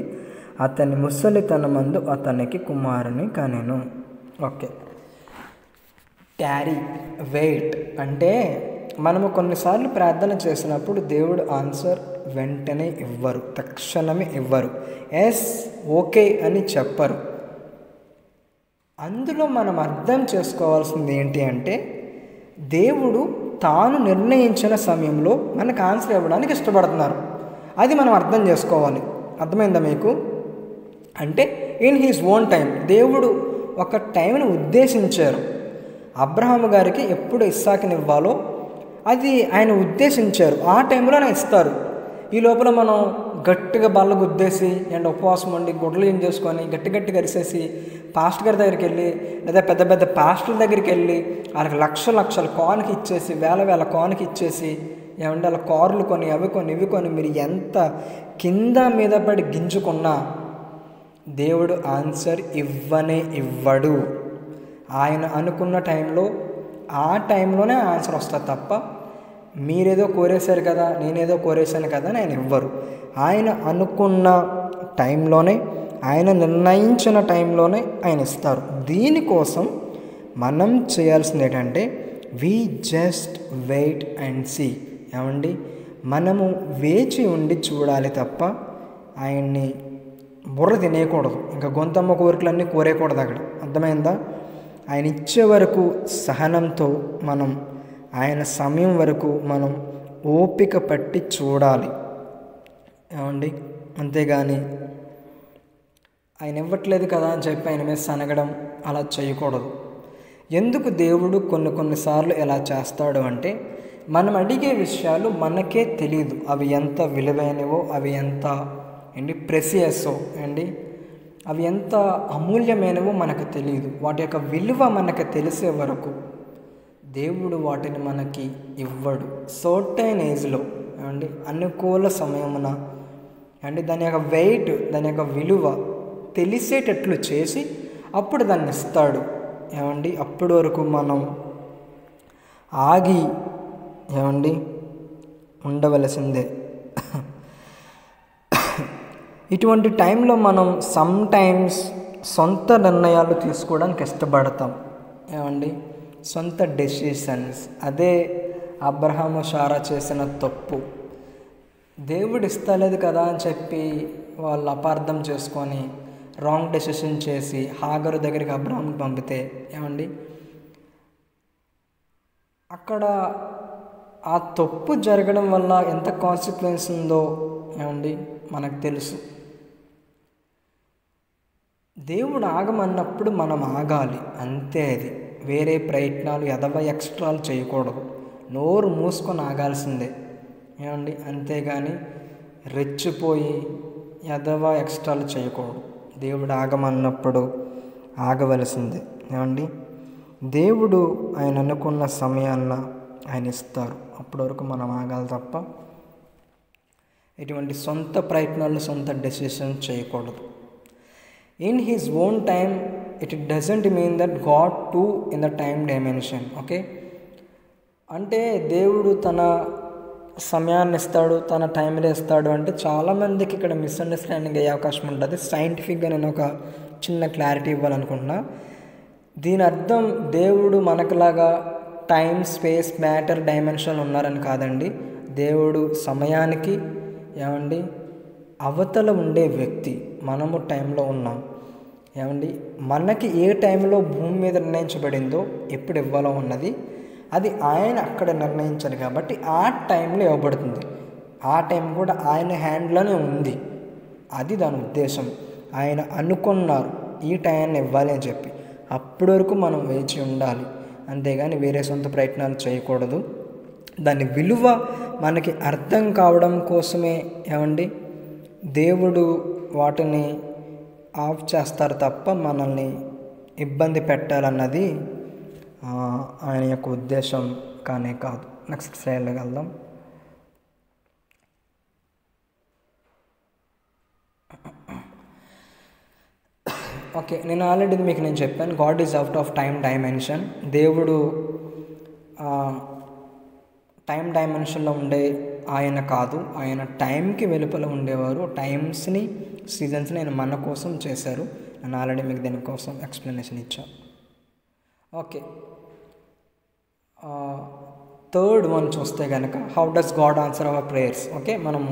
అతని ముసలితనమందు అతనికి కుమారుని కనెను. ఓకే. ట్యారీ, వెయిట్ అంటే మనము కొన్నిసార్లు ప్రార్థన చేసినప్పుడు దేవుడు ఆన్సర్ వెంటనే ఇవ్వరు, తక్షణమే ఇవ్వరు, ఎస్ ఓకే అని చెప్పరు. అందులో మనం అర్థం చేసుకోవాల్సింది ఏంటి అంటే దేవుడు తాను నిర్ణయించిన సమయంలో మనకు ఆన్సర్ ఇవ్వడానికి ఇష్టపడుతున్నారు. అది మనం అర్థం చేసుకోవాలి. అర్థమైందా మీకు? అంటే ఇన్ హీస్ ఓన్ టైం, దేవుడు ఒక టైంని ఉద్దేశించారు. అబ్రహాము గారికి ఎప్పుడు ఇస్సాకుని ఇవ్వాలో అది ఆయన ఉద్దేశించారు, ఆ టైంలోనే ఇస్తారు. ఈ లోపల మనం గట్టిగా బల్ల గుద్దేసి అండ్ ఉపవాసం ఉండి గుడ్డలు ఏం చేసుకొని గట్టిగా అరిసేసి పాస్టర్ గారి దగ్గరికి వెళ్ళి, లేదా పెద్ద పెద్ద పాస్టర్ల దగ్గరికి వెళ్ళి వాళ్ళకి లక్షల కానుక ఇచ్చేసి, వేల కానుక ఇచ్చేసి, అలా కార్లు కొని అవి కొని ఇవి కొని మీరు ఎంత కింద మీద పడి గింజుకున్నా దేవుడు ఆన్సర్ ఇవ్వడు. ఆయన అనుకున్న టైంలో, ఆ టైంలోనే ఆన్సర్ వస్తుంది తప్ప మీరేదో కోరేశారు కదా, నేనేదో కోరేశాను కదా అని ఆయన ఇవ్వరు. ఆయన అనుకున్న టైంలోనే, ఆయన నిర్ణయించిన టైంలోనే ఆయన ఇస్తారు. దీనికోసం మనం చేయాల్సింది ఏంటంటే we just wait and see. మనము వేచి ఉండి చూడాలి తప్ప ఆయన్ని బుర్ర తినేయకూడదు. ఇంకా గొంతమ్మ కోరికలన్నీ కోరేయకూడదు అక్కడ. అర్థమైందా? ఆయన ఇచ్చే వరకు సహనంతో మనం, ఆయన సమయం వరకు మనం ఓపిక పట్టి చూడాలి. అంతేగాని ఆయన ఇవ్వట్లేదు కదా అని చెప్పి ఆయన మీద సనగడం అలా చేయకూడదు. ఎందుకు దేవుడు కొన్నిసార్లు ఎలా చేస్తాడు అంటే మనం అడిగే విషయాలు మనకే తెలియదు, అవి ఎంత విలువైనవో, అవి ఎంత ప్రెసియస్సో అవి ఎంత అమూల్యమైనవో మనకు తెలియదు. వాటి యొక్క విలువ మనకు తెలిసే వరకు దేవుడు వాటిని మనకి ఇవ్వడు. సర్టైన్ ఏజ్లో అనుకూల సమయమున దాని యొక్క వెయిట్, దాని యొక్క విలువ తెలిసేటట్లు చేసి అప్పుడు దాన్ని ఇస్తాడు. అప్పటి వరకు మనం ఆగి ఉండవలసిందే. ఇటువంటి టైంలో మనం సమ్టైమ్స్ సొంత నిర్ణయాలు తీసుకోవడానికి ఇష్టపడతాం. సొంత డెసిషన్స్. అదే అబ్రహాము శారా చేసిన తప్పు. దేవుడు ఇస్తలేదు కదా అని చెప్పి వాళ్ళు అపార్థం చేసుకొని రాంగ్ డెసిషన్ చేసి హాగరు దగ్గరికి అబ్రహాంకి పంపితే అక్కడ ఆ తప్పు జరగడం వల్ల ఎంత కాన్సిక్వెన్స్ ఉందో మనకు తెలుసు. దేవుడు ఆగమన్నప్పుడు మనం ఆగాలి, అంతే. అది వేరే ప్రయత్నాలు ఎక్స్ట్రాలు చేయకూడదు. నోరు మూసుకొని ఆగాల్సిందే, ఏమండి? అంతేగాని రెచ్చిపోయి ఎక్స్ట్రాలు చేయకూడదు. దేవుడు ఆగమన్నప్పుడు ఆగవలసిందే, ఏమండి? దేవుడు ఆయన అనుకున్న సమయాన్న ఆయన ఇస్తారు. అప్పటి వరకు మనం ఆగాలి తప్ప ఎటువంటి సొంత ప్రయత్నాలు, సొంత డెసిషన్స్ చేయకూడదు. In his own time, it doesn't mean that God two in the time dimension. Okay, అంటే దేవుడు తన సమయాన్ని ఇస్తాడు, తన టైంలో ఇస్తాడు అంటే చాలామందికి ఇక్కడ మిస్అండర్స్టాండింగ్ అయ్యే అవకాశం ఉంటుంది. సైంటిఫిక్గా నేను ఒక చిన్న క్లారిటీ ఇవ్వాలనుకుంటున్నా. దీని అర్థం దేవుడు మనకులాగా టైం, స్పేస్, మ్యాటర్, డైమెన్షన్ ఉన్నారని కాదండి. దేవుడు సమయానికి, ఏమండి, అవతల ఉండే వ్యక్తి. మనము టైంలో ఉన్నాం, ఏమండి? మనకి ఏ టైంలో భూమి మీద నిర్ణయించబడిందో, ఎప్పుడు ఇవ్వాలో ఉన్నది అది ఆయన అక్కడ నిర్ణయించారు కాబట్టి ఆ టైంలో ఇవ్వబడుతుంది. ఆ టైం కూడా ఆయన హ్యాండ్లోనే ఉంది. అది దాని ఉద్దేశం. ఆయన అనుకున్నారు ఈ టైంని ఇవ్వాలి అని చెప్పి. అప్పటి వరకు మనం వేచి ఉండాలి, అంతేగాని వేరే సొంత ప్రయత్నాలు చేయకూడదు. దాని విలువ మనకి అర్థం కావడం కోసమే, ఏమండి, దేవుడు వాటిని ఆఫ్ చేస్తారు తప్ప మనల్ని ఇబ్బంది పెట్టాలన్నది ఆయన యొక్క ఉద్దేశం కానే కాదు. నెక్స్ట్ స్లైడ్లోకి వెళ్దాం. ఓకే, నేను ఆల్రెడీ మీకు చెప్పాను, God is out of time dimension. దేవుడు టైం డైమెన్షన్లో ఉండే ఆయన కాదు, ఆయన టైంకి వెలుపల ఉండేవారు. టైమ్స్ని, సీజన్స్ని ఆయన మన కోసం చేశారు. నేను ఆల్రెడీ మీకు దీనికోసం ఎక్స్ప్లెనేషన్ ఇచ్చాను. ఓకే, థర్డ్ వన్ చూస్తే కనుక, how does God answer our prayers. Okay, మనం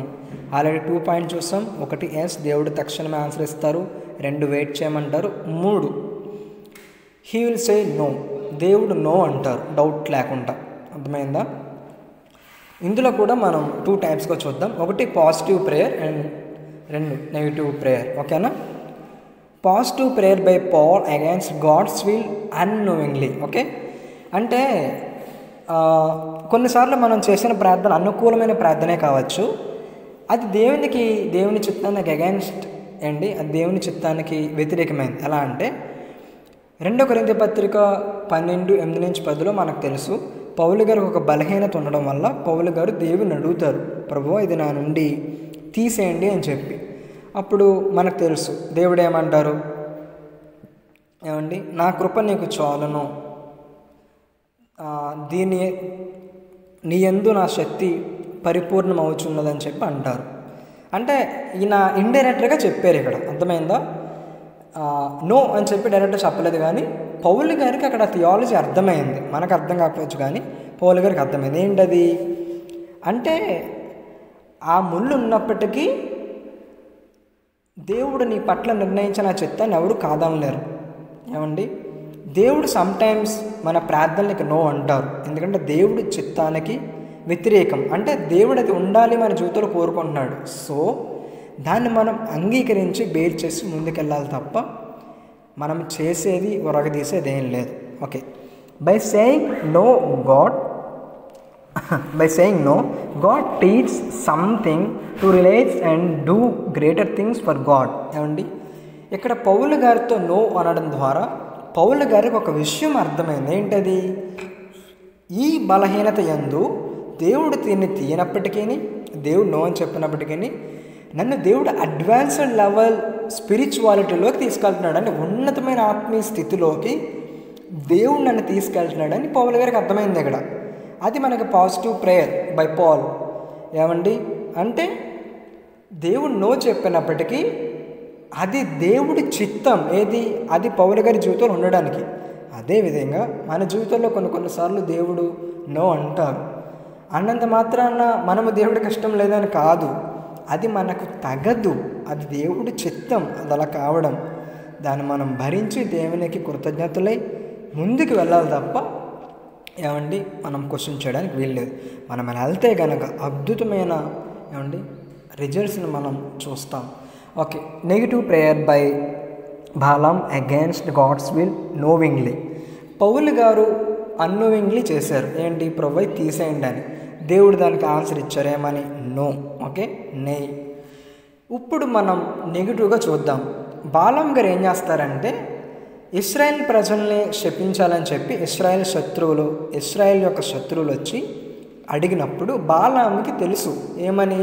ఆల్రెడీ 2 పాయింట్ చూసాం. 1 ఎస్, దేవుడు తక్షణమే ఆన్సర్ ఇస్తారు. 2 వెయిట్ చేయమంటారు. 3 హీ విల్ సే నో, దేవుడు నో అంటారు డౌట్ లేకుండా. అర్థమైందా? ఇందులో కూడా మనం 2 టైప్స్గా చూద్దాం. 1 positive prayer and 2 negative prayer. ఓకేనా? Positive prayer by Paul against God's will unknowingly. Okay, అంటే కొన్నిసార్లు మనం చేసిన ప్రార్థన అనుకూలమైన ప్రార్థనే కావచ్చు, అది దేవుని చిత్తానికి అగైన్స్ట్ అండి, అది దేవుని చిత్తానికి వ్యతిరేకమైంది. ఎలా అంటే 2 కొరింథీ పత్రిక 12:8-10లో మనకు తెలుసు, పౌలు గారికి ఒక బలహీనత ఉండడం వల్ల పౌలు గారు దేవుని అడుగుతారు, ప్రభువా ఇది నా నుండి తీసేయండి అని చెప్పి. అప్పుడు మనకు తెలుసు దేవుడు ఏమంటారు, ఏమండి, నా కృప నీకు చాలును, నీ యందు నా శక్తి పరిపూర్ణం అవుతున్నదని చెప్పి అంటారు. అంటే ఈయన ఇండైరెక్ట్గా చెప్పారు ఇక్కడ. అర్థమైందా? నో అని చెప్పి డైరెక్ట్గా చెప్పలేదు, కానీ పౌలు గారికి అక్కడ థియాలజీ అర్థమైంది. మనకు అర్థం కాకపోవచ్చు కానీ పౌలు గారికి అర్థమైంది. ఏంటది అంటే, ఆ ముళ్ళు ఉన్నప్పటికీ దేవుడు నీ పట్ల నిర్ణయించిన చిత్తాన్ని ఎవరు కాదనలేరు. ఏమండి, దేవుడు సమ్టైమ్స్ మన ప్రార్థనలకు నో అంటారు, ఎందుకంటే దేవుడి చిత్తానికి వ్యతిరేకం. అంటే దేవుడు అది ఉండాలి మన జీవితంలో కోరుకుంటున్నాడు. సో దాన్ని మనం అంగీకరించి బేర్ చేసి ముందుకెళ్ళాలి తప్ప మనం చేసేది ఒరగదీసేది ఏం లేదు. Okay, by saying no God teach something to relates and do greater things for God. ఏమండి, ఇక్కడ పౌలు గారితో నో అనడం ద్వారా పౌలు గారికి ఒక విషయం అర్థమైంది. ఏంటది? ఈ బలహీనత యందు దేవుడు దీన్ని తీయనప్పటికీ, దేవుడు నో అని చెప్పినప్పటికీ నన్ను దేవుడు అడ్వాన్స్డ్ లెవెల్ స్పిరిచువాలిటీలోకి తీసుకెళ్తున్నాడు, అంటే ఉన్నతమైన ఆత్మీయ స్థితిలోకి దేవుడు నన్ను తీసుకెళ్తున్నాడని పౌలు గారికి అర్థమైంది ఇక్కడ. అది మనకి పాజిటివ్ ప్రేయర్ బై పాల్. ఏమండి, అంటే దేవుడు నో చెప్పినప్పటికీ అది దేవుడి చిత్తం. ఏది? అది పౌలు గారి జీవితంలో ఉండడానికి. అదేవిధంగా మన జీవితంలో కొన్నిసార్లు దేవుడు నో అంటారు. అన్నంత మాత్రాన మనము దేవుడికి ఇష్టం లేదని కాదు, అది మనకు తగదు, అది దేవుడి చిత్తం, అది అలా కావడం. దాన్ని మనం భరించి దేవునికి కృతజ్ఞతలై ముందుకు వెళ్ళాలి తప్ప, ఏమండి, మనం క్వశ్చన్ చేయడానికి వీల్లేదు. మనం అలా వెళ్తే కనుక అద్భుతమైన, ఏమండి, రిజల్ట్స్ని మనం చూస్తాం. Okay, negative prayer by Balaam against God's will knowingly. పౌలు గారు అన్నోవింగ్లీ చేశారు, ఏంటి, ప్రభువై తీసేయండి అని. దేవుడు దానికి ఆన్సర్ ఇచ్చారు, ఏమని, నో. ఓకే, నెయ్. ఇప్పుడు మనం నెగిటివ్గా చూద్దాం. బాలాం గారు ఏం చేస్తారంటే ఇశ్రాయేల్ ప్రజల్ని శపించాలని చెప్పి ఇశ్రాయేల్ యొక్క శత్రువులు వచ్చి అడిగినప్పుడు బాలాంకి తెలుసు, ఏమని,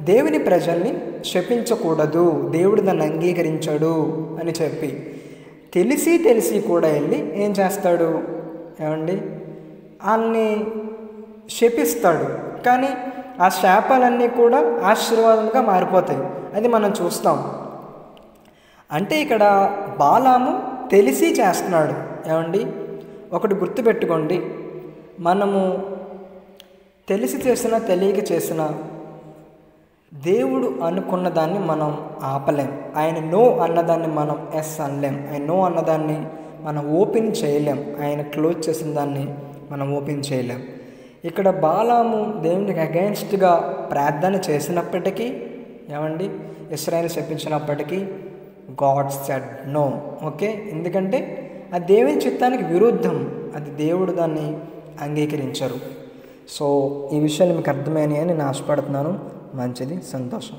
దేవుని ప్రజల్ని శపించకూడదు, దేవుడు దాన్ని అంగీకరించాడు అని చెప్పి. తెలిసి కూడా వెళ్ళి ఏం చేస్తాడు, ఏమండి, వాళ్ళని శపిస్తాడు. కానీ ఆ శాపాలన్నీ కూడా ఆశీర్వాదంగా మారిపోతాయి. అది మనం చూస్తాం. అంటే ఇక్కడ బాలాము తెలిసి చేస్తున్నాడు. ఏమండి, ఒకటి గుర్తుపెట్టుకోండి, మనము తెలిసి చేసినా తెలియక చేసినా దేవుడు అనుకున్న దాన్ని మనం ఆపలేం. ఆయన నో అన్నదాన్ని మనం ఎస్ అనలేం. ఆయన నో అన్నదాన్ని మనం ఓపెన్ చేయలేం. ఆయన క్లోజ్ చేసిన దాన్ని మనం ఓపెన్ చేయలేం. ఇక్కడ బాలాము దేవునికి అగైన్స్ట్గా ప్రార్థన చేసినప్పటికీ, ఏమండి, ఇశ్రాయేలు శపించినప్పటికీ గాడ్ సెడ్ నో. ఓకే, ఎందుకంటే అది దేవుని చిత్తానికి విరుద్ధం, అది దేవుడు దాన్ని అంగీకరించరు. సో ఈ విషయాలు మీకు అర్థమైనాయని నేను ఆశపడుతున్నాను. మంచిది, సంతోషం.